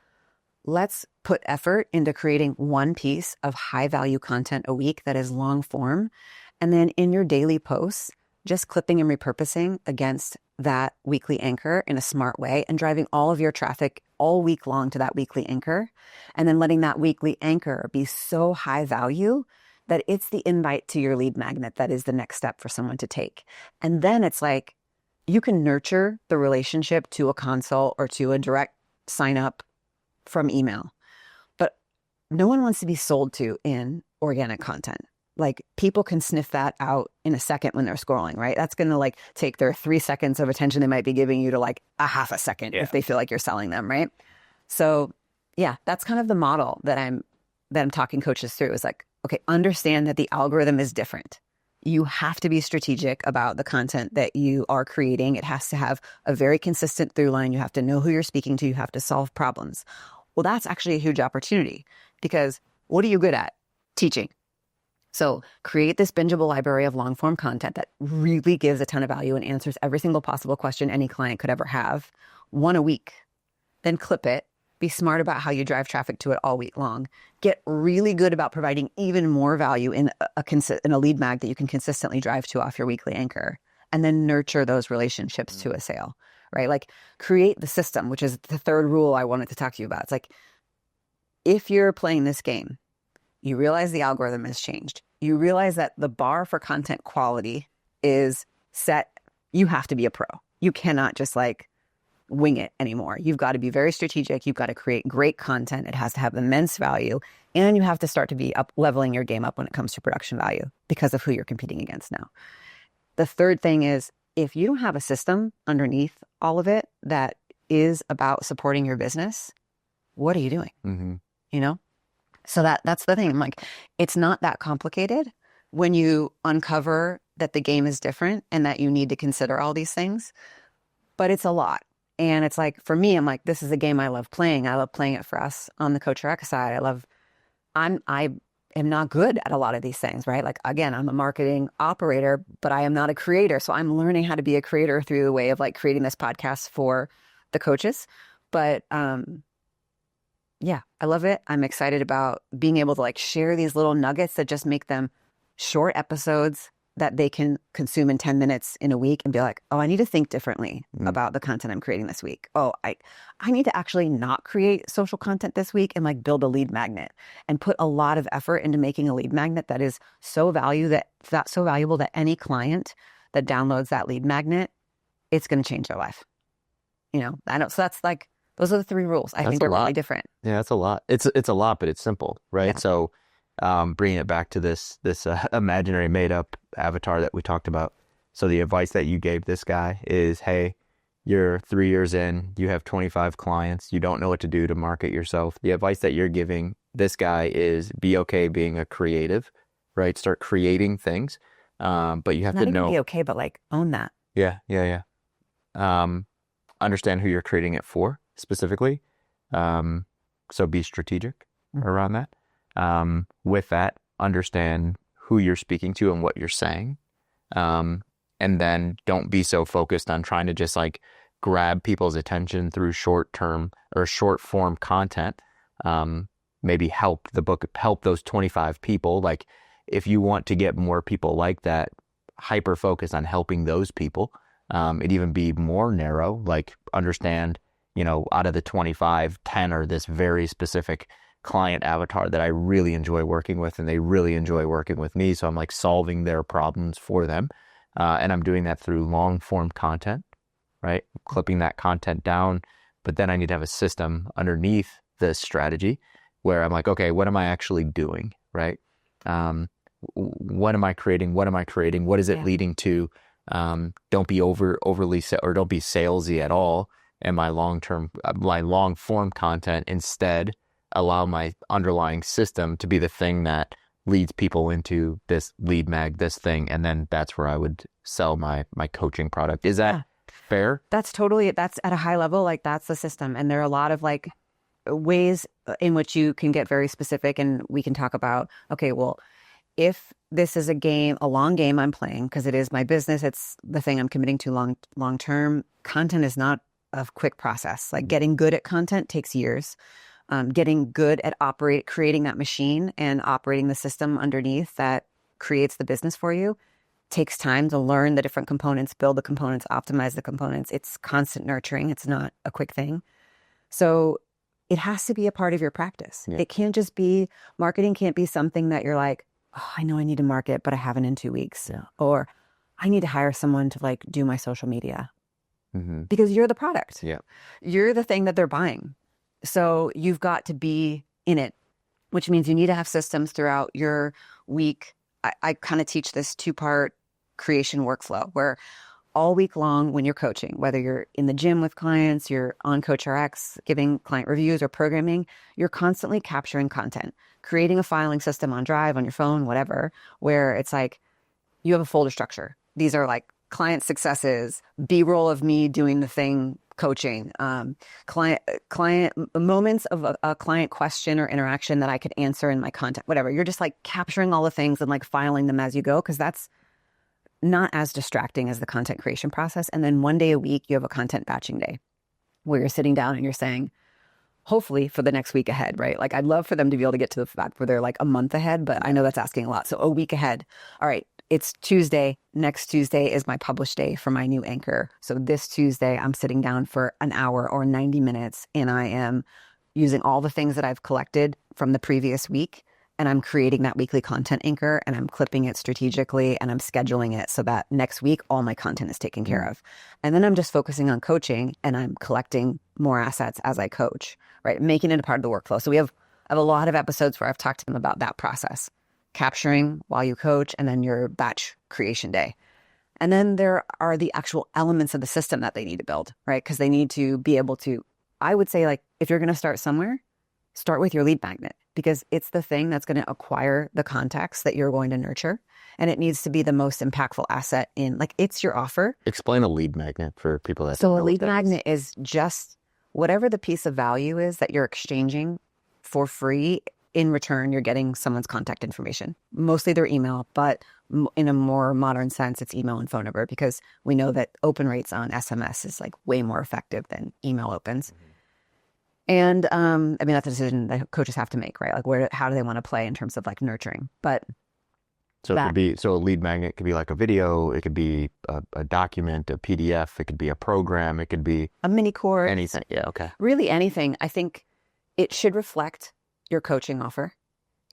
let's put effort into creating one piece of high value content a week that is long form. And then in your daily posts, just clipping and repurposing against that weekly anchor in a smart way and driving all of your traffic all week long to that weekly anchor. And then letting that weekly anchor be so high value that it's the invite to your lead magnet that is the next step for someone to take. And then it's like, you can nurture the relationship to a consult or to a direct sign up from email. But no one wants to be sold to in organic content. Like, people can sniff that out in a second when they're scrolling, right? That's going to like take their 3 seconds of attention they might be giving you to like a half a second if they feel like you're selling them, right? So yeah, that's kind of the model that I'm talking coaches through, is like, okay, understand that the algorithm is different. You have to be strategic about the content that you are creating. It has to have a very consistent through line. You have to know who you're speaking to. You have to solve problems. Well, that's actually a huge opportunity, because what are you good at? Teaching. So create this bingeable library of long form content that really gives a ton of value and answers every single possible question any client could ever have, one a week. Then clip it. Be smart about how you drive traffic to it all week long. Get really good about providing even more value in a lead mag that you can consistently drive to off your weekly anchor. And then nurture those relationships to a sale, right? Like, create the system, which is the third rule I wanted to talk to you about. It's like, if you're playing this game, You realize the algorithm has changed. You realize that the bar for content quality is set. You have to be a pro. You cannot just like wing it anymore. You've got to be very strategic. You've got to create great content. It has to have immense value. And you have to start to be up leveling your game up when it comes to production value because of who you're competing against now. The third thing is, if you don't have a system underneath all of it that is about supporting your business, what are you doing? Mm-hmm. You know? So that's the thing. I'm like, it's not that complicated when you uncover that the game is different and that you need to consider all these things, but it's a lot. And it's like, for me, I'm like, this is a game I love playing. I love playing it for us on the CoachRx side. I am not good at a lot of these things, right? Like, again, I'm a marketing operator, but I am not a creator. So I'm learning how to be a creator through the way of like creating this podcast for the coaches. But, yeah, I love it. I'm excited about being able to like share these little nuggets that just make them short episodes that they can consume in 10 minutes in a week and be like, oh, I need to think differently about the content I'm creating this week. Oh, I need to actually not create social content this week and like build a lead magnet and put a lot of effort into making a lead magnet that is so valuable that any client that downloads that lead magnet, it's going to change their life. You know, I know. So that's like, those are the 3 rules. I think they're really different. Yeah, that's a lot. It's a lot, but it's simple, right? Yeah. So bringing it back to this imaginary made up avatar that we talked about. So the advice that you gave this guy is, hey, you're 3 years in, you have 25 clients, you don't know what to do to market yourself. The advice that you're giving this guy is be okay being a creative, right? Start creating things. But you have Not to know. be okay, but like own that. Yeah. Understand who you're creating it for specifically. So be strategic around that. With that, understand who you're speaking to and what you're saying. And then don't be so focused on trying to just like grab people's attention through short term or short form content. Maybe help those 25 people. Like if you want to get more people like that, hyper focus on helping those people. It'd even be more narrow, like understand, you know, out of the 25, 10 are this very specific client avatar that I really enjoy working with and they really enjoy working with me. So I'm like solving their problems for them. And I'm doing that through long form content, right? Clipping that content down. But then I need to have a system underneath this strategy where I'm like, okay, what am I actually doing, right? What am I creating? What is it leading to? Don't be overly or don't be salesy at all. And my long form content instead allow my underlying system to be the thing that leads people into this lead mag, this thing. And then that's where I would sell my coaching product. Is that fair? That's at a high level. Like that's the system. And there are a lot of like ways in which you can get very specific and we can talk about, okay, well, if this is a long game I'm playing, because it is my business, it's the thing I'm committing to long term. Content is not a quick process. Like getting good at content takes years. Getting good at creating that machine and operating the system underneath that creates the business for you takes time to learn the different components, build the components, optimize the components. It's constant nurturing. It's not a quick thing. So it has to be a part of your practice. Yeah. It can't just be, marketing can't be something that you're like, oh, I know I need to market, but I haven't in 2 weeks. Yeah. Or I need to hire someone to like do my social media. Mm-hmm. Because you're the product. Yeah. You're the thing that they're buying. So you've got to be in it, which means you need to have systems throughout your week. I kind of teach this 2-part creation workflow where all week long when you're coaching, whether you're in the gym with clients, you're on CoachRx giving client reviews or programming, you're constantly capturing content, creating a filing system on Drive, on your phone, whatever, where it's like you have a folder structure. These are like client successes, B-roll of me doing the thing, coaching, client moments of a client question or interaction that I could answer in my content, whatever. You're just like capturing all the things and like filing them as you go, because that's not as distracting as the content creation process. And then one day a week, you have a content batching day where you're sitting down and you're saying, hopefully for the next week ahead, right? Like I'd love for them to be able to get to the fact where they're like a month ahead, but I know that's asking a lot. So a week ahead. All right. It's Tuesday. Next Tuesday is my publish day for my new anchor. So this Tuesday, I'm sitting down for an hour or 90 minutes and I am using all the things that I've collected from the previous week and I'm creating that weekly content anchor and I'm clipping it strategically and I'm scheduling it so that next week all my content is taken care of. And then I'm just focusing on coaching and I'm collecting more assets as I coach, right? Making it a part of the workflow. So I have a lot of episodes where I've talked to them about that process, capturing while you coach and then your batch creation day. And then there are the actual elements of the system that they need to build, right? Because they need to be able to, I would say, like, if you're going to start somewhere, start with your lead magnet, because it's the thing that's going to acquire the contacts that you're going to nurture. And it needs to be the most impactful asset in, like, it's your offer. Explain a lead magnet for people that So don't a know lead what that magnet is just whatever the piece of value is that you're exchanging for free. In return, you're getting someone's contact information, mostly their email, but in a more modern sense, it's email and phone number, because we know that open rates on SMS is like way more effective than email opens. And I mean, that's a decision that coaches have to make, right? Like, how do they want to play in terms of like nurturing? But So it could be, so a lead magnet could be like a video, it could be a document, a PDF, it could be a program, it could be a mini course, anything. Yeah, okay. Really anything. I think it should reflect your coaching offer.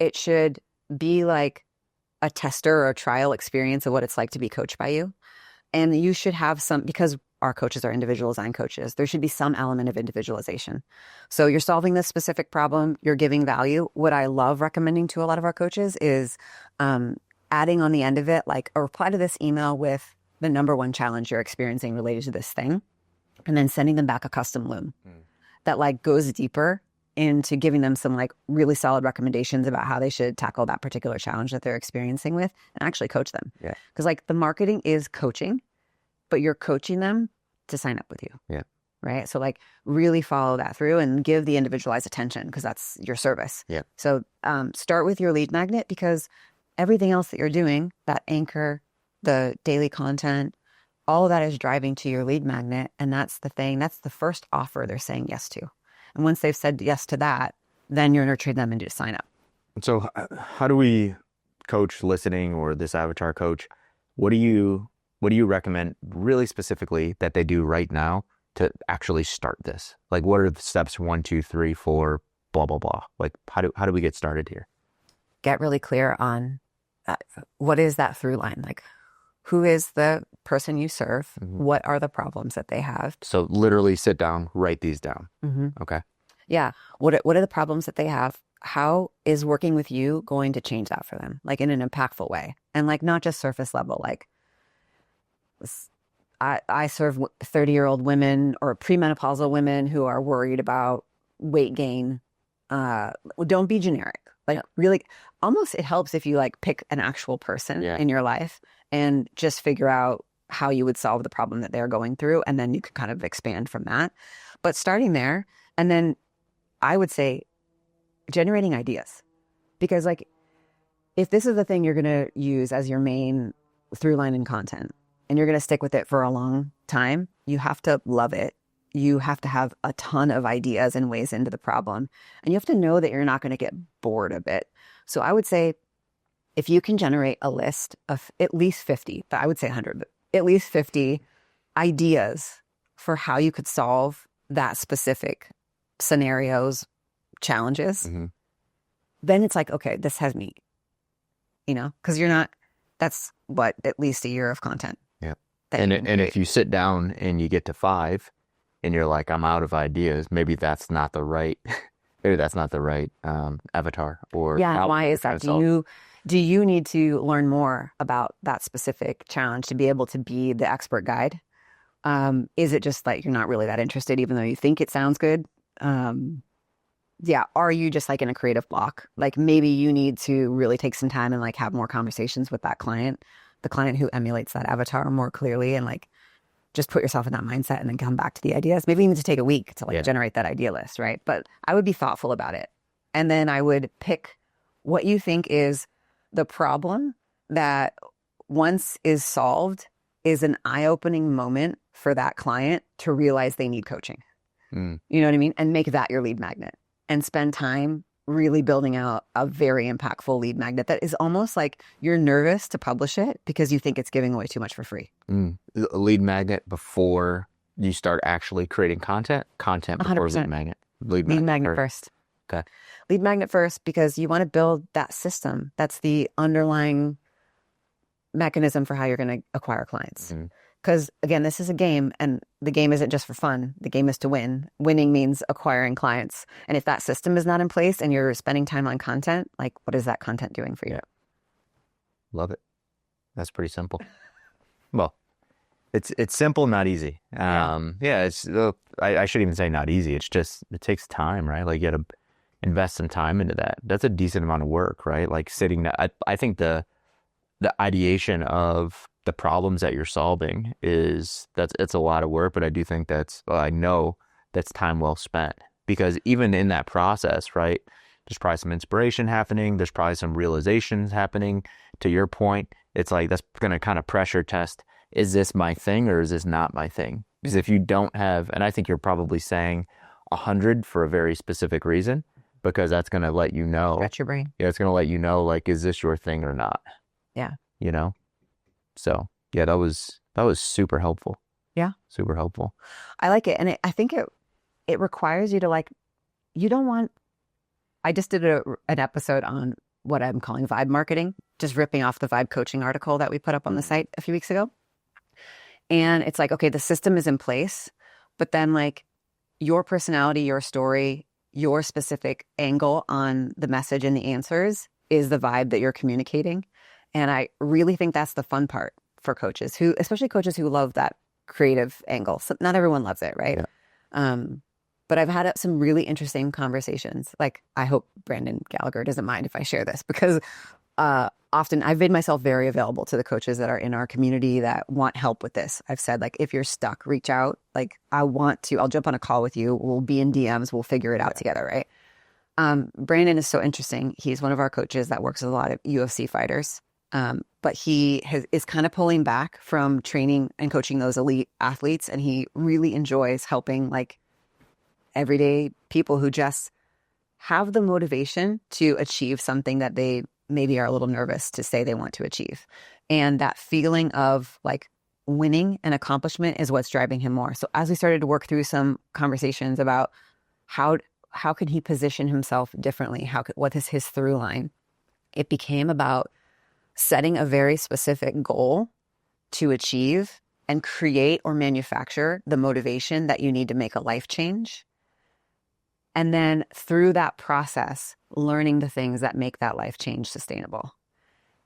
It should be like a tester or a trial experience of what it's like to be coached by you. And you should have some, because our coaches are individual design coaches, there should be some element of individualization. So you're solving this specific problem, you're giving value. What I love recommending to a lot of our coaches is adding on the end of it, like a reply to this email with the number one challenge you're experiencing related to this thing, and then sending them back a custom loom that like goes deeper into giving them some like really solid recommendations about how they should tackle that particular challenge that they're experiencing with, and actually coach them. Yeah. Because like the marketing is coaching, but you're coaching them to sign up with you. Yeah. Right. So like really follow that through and give the individualized attention, because that's your service. Yeah. So start with your lead magnet, because everything else that you're doing, that anchor, the daily content, all of that is driving to your lead magnet. And that's the thing, that's the first offer they're saying yes to. And once they've said yes to that, then you're nurturing them into sign up. So how do we coach listening, or this avatar coach? What do you recommend really specifically that they do right now to actually start this? Like, what are the steps 1, 2, 3, 4, blah, blah, blah? Like, how do we get started here? Get really clear on what is that through line? Like, who is the person you serve? What are the problems that they have? So literally sit down, write these down. Okay. Yeah. What are the problems that they have? How is working with you going to change that for them? Like in an impactful way, and like not just surface level. Like I serve 30-year-old women or premenopausal women who are worried about weight gain. Don't be generic. Like really, almost it helps if you like pick an actual person in your life and just figure out how you would solve the problem that they're going through. And then you could kind of expand from that. But starting there, and then I would say generating ideas. Because like, if this is the thing you're going to use as your main through line in content, and you're going to stick with it for a long time, you have to love it. You have to have a ton of ideas and ways into the problem. And you have to know that you're not going to get bored of it. So I would say if you can generate a list of at least 50, but I would say 100, but at least 50 ideas for how you could solve that specific scenarios, challenges, then it's like, okay, this has meat, because that's what, at least a year of content. Yeah. And if you sit down and you get to 5 and you're like, I'm out of ideas, maybe that's not the right, avatar or. Yeah. Why is that? Do you need to learn more about that specific challenge to be able to be the expert guide? Is it just like, you're not really that interested, even though you think it sounds good? Yeah. Are you just like in a creative block? Like maybe you need to really take some time and like have more conversations with that client, the client who emulates that avatar more clearly, and like just put yourself in that mindset and then come back to the ideas. Maybe you need to take a week to like generate that idea list, right? But I would be thoughtful about it. And then I would pick what you think is the problem that once is solved is an eye-opening moment for that client to realize they need coaching. You know what I mean? And make that your lead magnet, and spend time really building out a very impactful lead magnet that is almost like you're nervous to publish it because you think it's giving away too much for free. A lead magnet before you start actually creating content before 100%. lead magnet. Lead magnet first. Okay. Lead magnet first, because you want to build that system. That's the underlying mechanism for how you're going to acquire clients. Mm-hmm. Because again, this is a game, and the game isn't just for fun. The game is to win. Winning means acquiring clients. And if that system is not in place and you're spending time on content, like, what is that content doing for you? Yeah. Love it. That's pretty simple. Well, it's simple, not easy. It's I should even say not easy. It's just, it takes time, right? Like, you got to invest some time into that. That's a decent amount of work, right? Like, sitting that, I think the ideation of the problems that you're solving it's a lot of work, but I do think I know that's time well spent, because even in that process, right, there's probably some inspiration happening. There's probably some realizations happening. To your point, it's like, that's going to kind of pressure test, is this my thing or is this not my thing? Because if you don't have, and I think you're probably saying 100 for a very specific reason, because that's going to let you know. Stretch your brain. Yeah, it's going to let you know, like, is this your thing or not? Yeah. You know? So yeah, that was super helpful. Yeah. Super helpful. I like it. And I think it requires you to, like, you don't want, I just did an episode on what I'm calling vibe marketing, just ripping off the vibe coaching article that we put up on the site a few weeks ago. And it's like, okay, the system is in place, but then, like, your personality, your story, your specific angle on the message and the answers is the vibe that you're communicating. And I really think that's the fun part for coaches, especially coaches who love that creative angle. So not everyone loves it, right? Yeah. But I've had some really interesting conversations. Like, I hope Brandon Gallagher doesn't mind if I share this, because often I've made myself very available to the coaches that are in our community that want help with this. I've said, like, if you're stuck, reach out. Like, I'll jump on a call with you. We'll be in DMs. We'll figure it out together, right? Brandon is so interesting. He's one of our coaches that works with a lot of UFC fighters. But he is kind of pulling back from training and coaching those elite athletes. And he really enjoys helping, like, everyday people who just have the motivation to achieve something that they maybe are a little nervous to say they want to achieve. And that feeling of, like, winning and accomplishment is what's driving him more. So as we started to work through some conversations about how can he position himself differently? What is his through line? It became about setting a very specific goal to achieve and create or manufacture the motivation that you need to make a life change. And then through that process, learning the things that make that life change sustainable.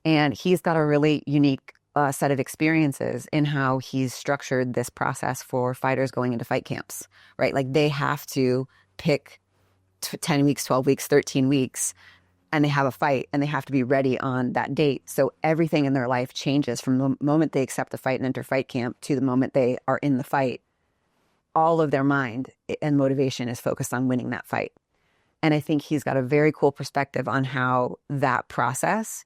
And he's got a really unique set of experiences in how he's structured this process for fighters going into fight camps, right? Like, they have to pick 10 weeks, 12 weeks, 13 weeks, and they have a fight, and they have to be ready on that date. So everything in their life changes from the moment they accept the fight and enter fight camp to the moment they are in the fight. All of their mind and motivation is focused on winning that fight. And I think he's got a very cool perspective on how that process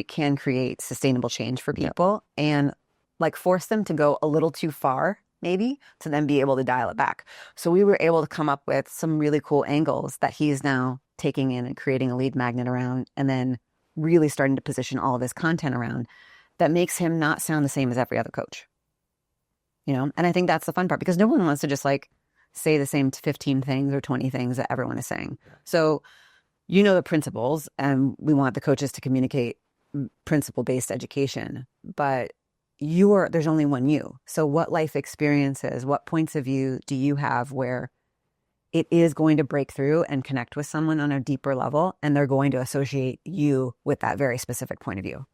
can create sustainable change for people, and, like, force them to go a little too far, maybe, to then be able to dial it back. So we were able to come up with some really cool angles that he's now taking in and creating a lead magnet around, and then really starting to position all of his content around, that makes him not sound the same as every other coach. You know, and I think that's the fun part, because no one wants to just, like, say the same 15 things or 20 things that everyone is saying. So, you know, the principles, and we want the coaches to communicate principle-based education, but there's only one you. So what life experiences, what points of view do you have where it is going to break through and connect with someone on a deeper level, and they're going to associate you with that very specific point of view?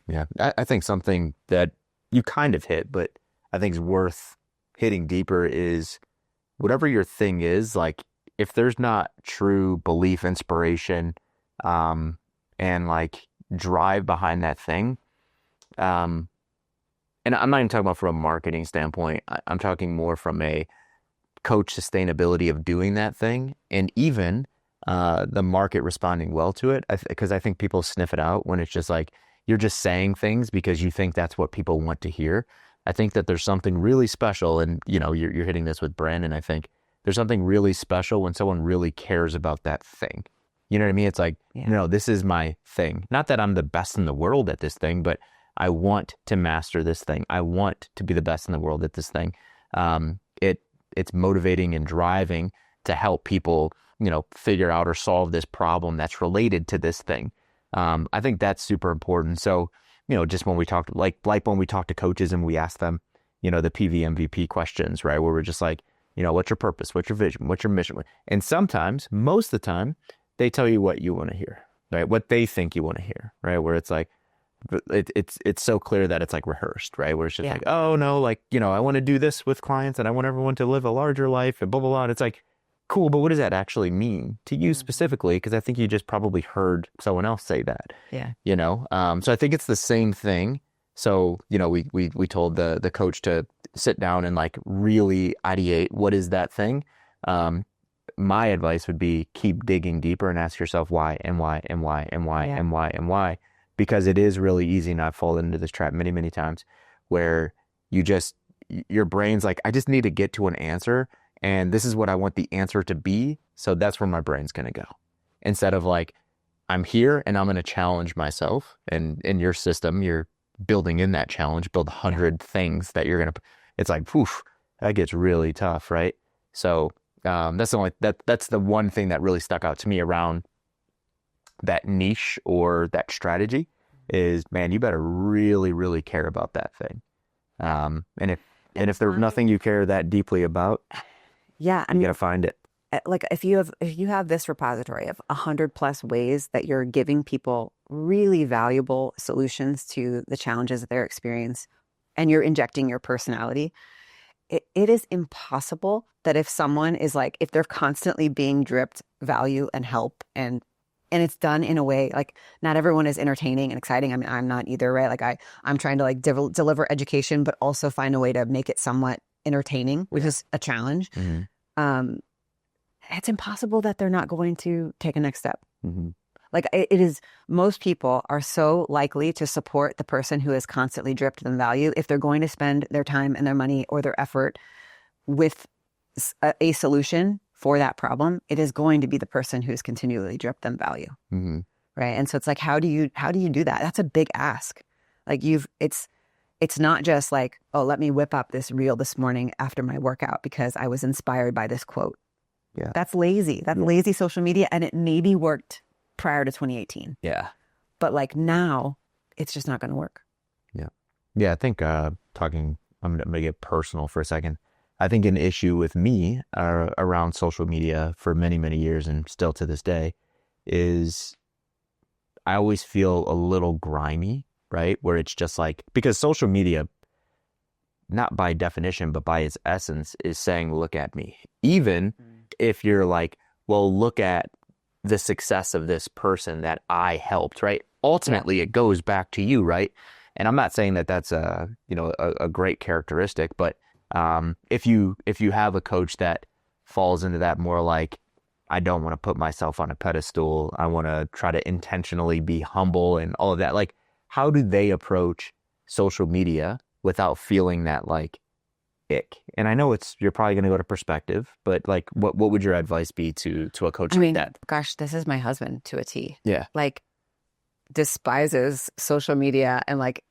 Yeah, I think something that you kind of hit, but I think is worth hitting deeper is, whatever your thing is, like, if there's not true belief, inspiration, and, like, drive behind that thing, and I'm not even talking about from a marketing standpoint. I'm talking more from a coach sustainability of doing that thing, and even the market responding well to it. Because I think people sniff it out when it's just like, you're just saying things because you think that's what people want to hear. I think that there's something really special, and, you know, you're hitting this with Brandon. I think there's something really special when someone really cares about that thing. You know what I mean? It's like, no, this is my thing. Not that I'm the best in the world at this thing, but I want to master this thing. I want to be the best in the world at this thing. It's motivating and driving to help people figure out or solve this problem that's related to this thing. I think that's super important. So, just when we talked, like when we talk to coaches and we ask them, the PV MVP questions, right? Where we're just like, what's your purpose? What's your vision? What's your mission? And sometimes, most of the time, they tell you what you want to hear, right? What they think you want to hear, right? Where it's like, it's so clear that it's like rehearsed, right? Where it's just like, oh no, like, I want to do this with clients and I want everyone to live a larger life and blah, blah, blah. And it's like, cool, but what does that actually mean to you specifically? Because I think you just probably heard someone else say that. Yeah. So I think it's the same thing. So, we told the coach to sit down and like really ideate what is that thing. My advice would be keep digging deeper and ask yourself why and why and why and why and why and why. Because it is really easy, and I've fallen into this trap many, many times, where your brain's like, I just need to get to an answer, and this is what I want the answer to be, so that's where my brain's going to go. Instead of like, I'm here, and I'm going to challenge myself, and in your system, you're building in that challenge, build 100 things that you're going to, it's like, poof, that gets really tough, right? So that's the one thing that really stuck out to me around that niche or that strategy is, man, you better really, really care about that thing. And if there's nothing you care that deeply about, you gotta find it. Like if you have this repository of 100+ ways that you're giving people really valuable solutions to the challenges that they're experiencing, and you're injecting your personality, it is impossible that if someone is like, if they're constantly being dripped value and help and it's done in a way, like not everyone is entertaining and exciting. I mean, I'm not either, right? Like I'm trying to like deliver education, but also find a way to make it somewhat entertaining, which is a challenge. It's impossible that they're not going to take a next step. Like it is, most people are so likely to support the person who is constantly dripped them value if they're going to spend their time and their money or their effort with a solution for that problem. It is going to be the person who's continually dripped them value. Right. And so it's like, how do you do that? That's a big ask. Like it's not just like, oh, let me whip up this reel this morning after my workout because I was inspired by this quote. Yeah. That's lazy. That's lazy social media. And it maybe worked prior to 2018. Yeah. But like now, it's just not going to work. Yeah. Yeah. I think I'm going to get personal for a second. I think an issue with me around social media for many, many years and still to this day is I always feel a little grimy, right? Where it's just like, because social media, not by definition, but by its essence, is saying, look at me. Even if you're like, well, look at the success of this person that I helped, right? Ultimately, it goes back to you, right? And I'm not saying that that's a great characteristic, but if you have a coach that falls into that more like, I don't want to put myself on a pedestal, I want to try to intentionally be humble and all of that, like, how do they approach social media without feeling that like ick? And I know you're probably going to go to perspective, but like, what would your advice be to a coach like that? Gosh, this is my husband to a T. Yeah. Like despises social media and like,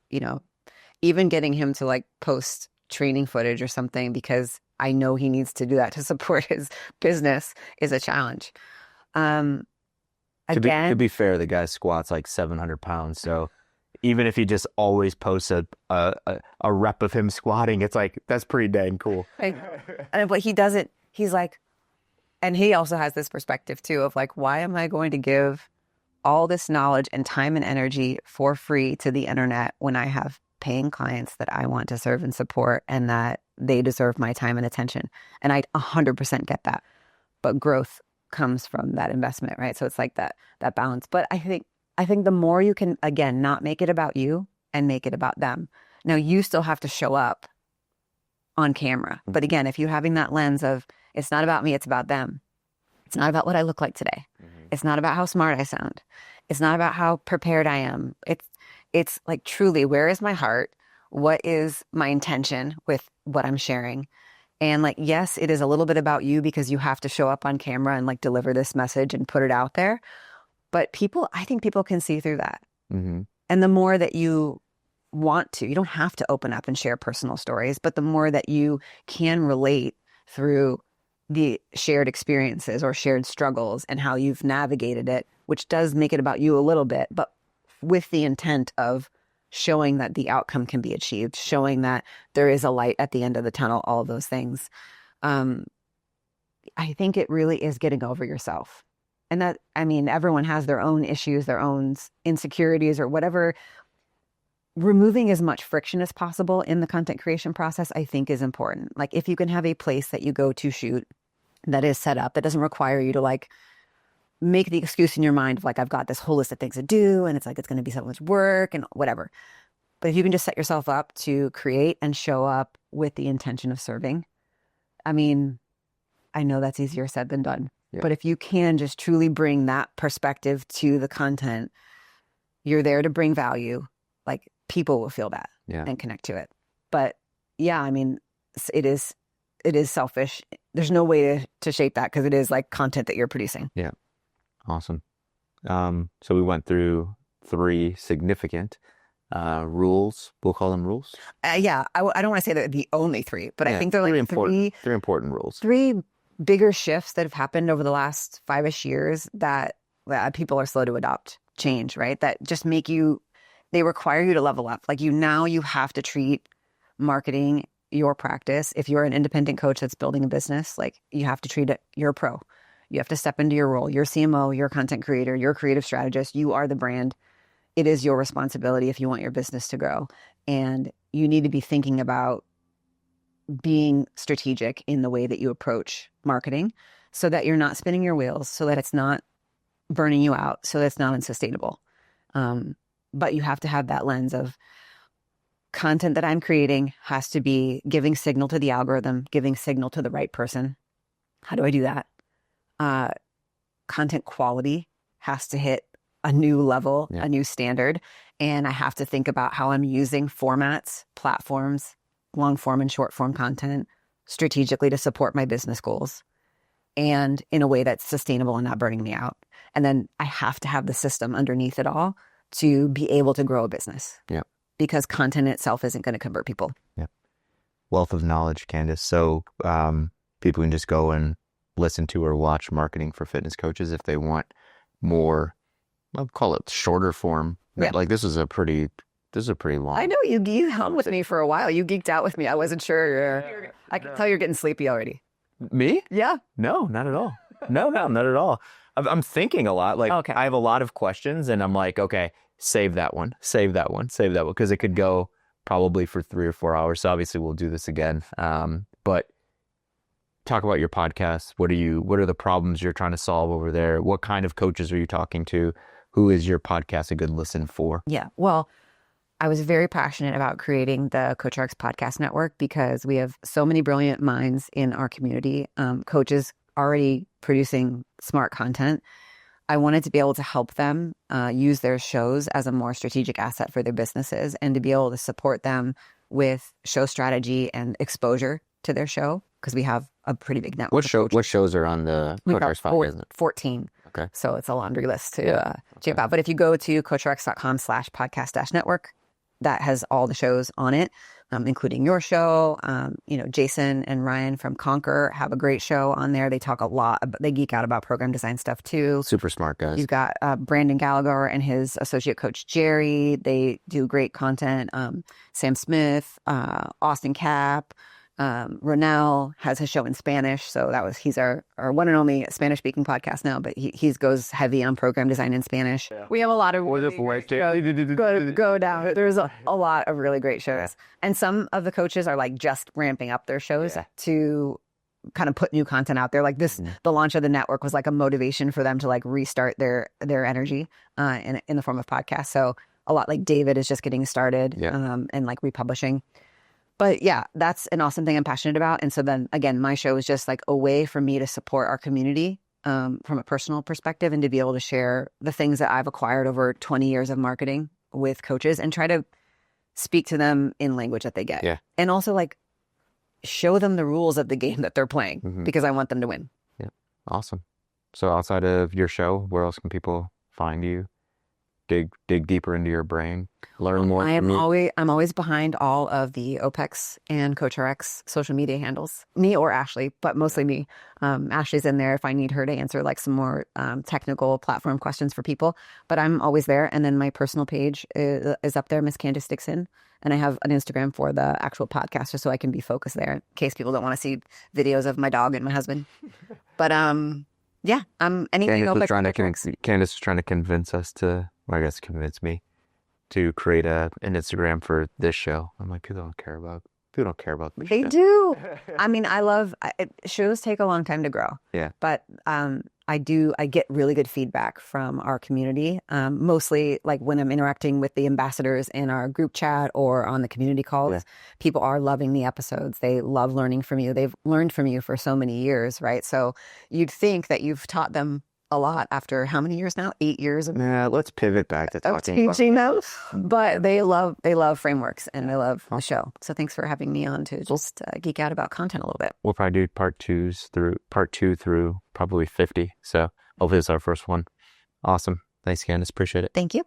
even getting him to like post training footage or something because I know he needs to do that to support his business is a challenge. To be fair, the guy squats like 700 pounds. So even if he just always posts a rep of him squatting, it's like, that's pretty dang cool. But he doesn't, he's like, and he also has this perspective too of like, why am I going to give all this knowledge and time and energy for free to the internet when I have paying clients that I want to serve and support and that they deserve my time and attention? And I 100% get that. But growth comes from that investment, right? So it's like that balance. But I think the more you can, again, not make it about you and make it about them. Now, you still have to show up on camera. But again, if you're having that lens of, it's not about me, it's about them. It's not about what I look like today. It's not about how smart I sound. It's not about how prepared I am. It's like, truly, where is my heart? What is my intention with what I'm sharing? And like, yes, it is a little bit about you because you have to show up on camera and like deliver this message and put it out there. But I think people can see through that. And the more that you want to, you don't have to open up and share personal stories, but the more that you can relate through the shared experiences or shared struggles and how you've navigated it, which does make it about you a little bit, but with the intent of showing that the outcome can be achieved, showing that there is a light at the end of the tunnel, all of those things. I think it really is getting over yourself. And that, I mean, everyone has their own issues, their own insecurities or whatever. Removing as much friction as possible in the content creation process, I think, is important. Like, if you can have a place that you go to shoot that is set up, that doesn't require you to like make the excuse in your mind of like, I've got this whole list of things to do and it's like, it's going to be so much work and whatever. But if you can just set yourself up to create and show up with the intention of serving, I mean, I know that's easier said than done. Yeah. But if you can just truly bring that perspective to the content, you're there to bring value. Like, people will feel that and connect to it. But yeah, I mean, it is selfish. There's no way to shape that because it is like content that you're producing. Yeah. Awesome. So we went through 3 significant rules. We'll call them rules. Yeah. I don't want to say they're the only 3, but I think they're like three important rules. 3 bigger shifts that have happened over the last 5-ish years that people are slow to adopt change, right? That just they require you to level up. Like, you have to treat marketing your practice. If you're an independent coach that's building a business, like, you have to treat it, you're a pro. You have to step into your role. You're CMO, you're a content creator, you're a creative strategist, you are the brand. It is your responsibility if you want your business to grow. And you need to be thinking about being strategic in the way that you approach marketing so that you're not spinning your wheels, so that it's not burning you out, so that it's not unsustainable. But you have to have that lens of content that I'm creating has to be giving signal to the algorithm, giving signal to the right person. How do I do that? Content quality has to hit a new level, a new standard. And I have to think about how I'm using formats, platforms, long form and short form content strategically to support my business goals and in a way that's sustainable and not burning me out. And then I have to have the system underneath it all to be able to grow a business. Yeah. Because content itself isn't going to convert people. Yeah. Wealth of knowledge, Candace. So people can just go and listen to or watch Marketing for Fitness Coaches if they want more, I'll call it shorter form. Yeah. Like, this is a pretty long. I know you hung with me for a while. You geeked out with me. I wasn't sure. I can tell you're getting sleepy already. Me? Yeah. No, not at all. No, not at all. I'm thinking a lot. Like, okay. I have a lot of questions and I'm like, okay, save that one, because it could go probably for 3 or 4 hours. So obviously we'll do this again. But talk about your podcast. What are the problems you're trying to solve over there? What kind of coaches are you talking to? Who is your podcast a good listen for? Yeah. Well, I was very passionate about creating the CoachRx podcast network because we have so many brilliant minds in our community, coaches already producing smart content. I wanted to be able to help them use their shows as a more strategic asset for their businesses and to be able to support them with show strategy and exposure to their show because we have a pretty big network. What shows are on the CoachRx podcast? 14. Okay. So it's a laundry list to check out. But if you go to coachrx.com/podcast-network, that has all the shows on it, including your show. Jason and Ryan from Conquer have a great show on there. They talk a lot. They geek out about program design stuff too. Super smart guys. You've got Brandon Gallagher and his associate coach, Jerry. They do great content. Sam Smith, Austin Cap, Ronell has his show in Spanish. So he's our one and only Spanish speaking podcast now, but he goes heavy on program design in Spanish. Yeah. We have a lot of really great shows. Go down. There's a lot of really great shows. And some of the coaches are like just ramping up their shows to kind of put new content out there. Like this, the launch of the network was like a motivation for them to like restart their energy in the form of podcasts. So a lot like David is just getting started and like republishing. But yeah, that's an awesome thing I'm passionate about. And so then again, my show is just like a way for me to support our community from a personal perspective and to be able to share the things that I've acquired over 20 years of marketing with coaches and try to speak to them in language that they get. Yeah. And also like show them the rules of the game that they're playing because I want them to win. Yeah. Awesome. So outside of your show, where else can people find you? dig deeper into your brain, learn more I am from you. always behind all of the OPEX and CoachRx social media handles, me or Ashley, but mostly me. Ashley's in there if I need her to answer like some more technical platform questions for people, but I'm always there. And then my personal page is up there, Miss Candace Dixon. And I have an Instagram for the actual podcast just so I can be focused there in case people don't want to see videos of my dog and my husband. But yeah, anything OPEX CoachRx. Candace was trying to convince us to, well, I guess convince me to create an Instagram for this show. I'm like, people don't care about this They show. do. I mean, shows take a long time to grow. Yeah. But I get really good feedback from our community. Mostly like when I'm interacting with the ambassadors in our group chat or on the community calls, Yeah. people are loving the episodes. They love learning from you. They've learned from you for so many years, right? So you'd think that you've taught them a lot after how many years now? 8 years of Let's pivot back to talking teaching them. But they love frameworks and they love the show. So thanks for having me on to just geek out about content a little bit. We'll probably do part two through probably 50. So hopefully it's our first one. Awesome. Thanks, Candace. Appreciate it. Thank you.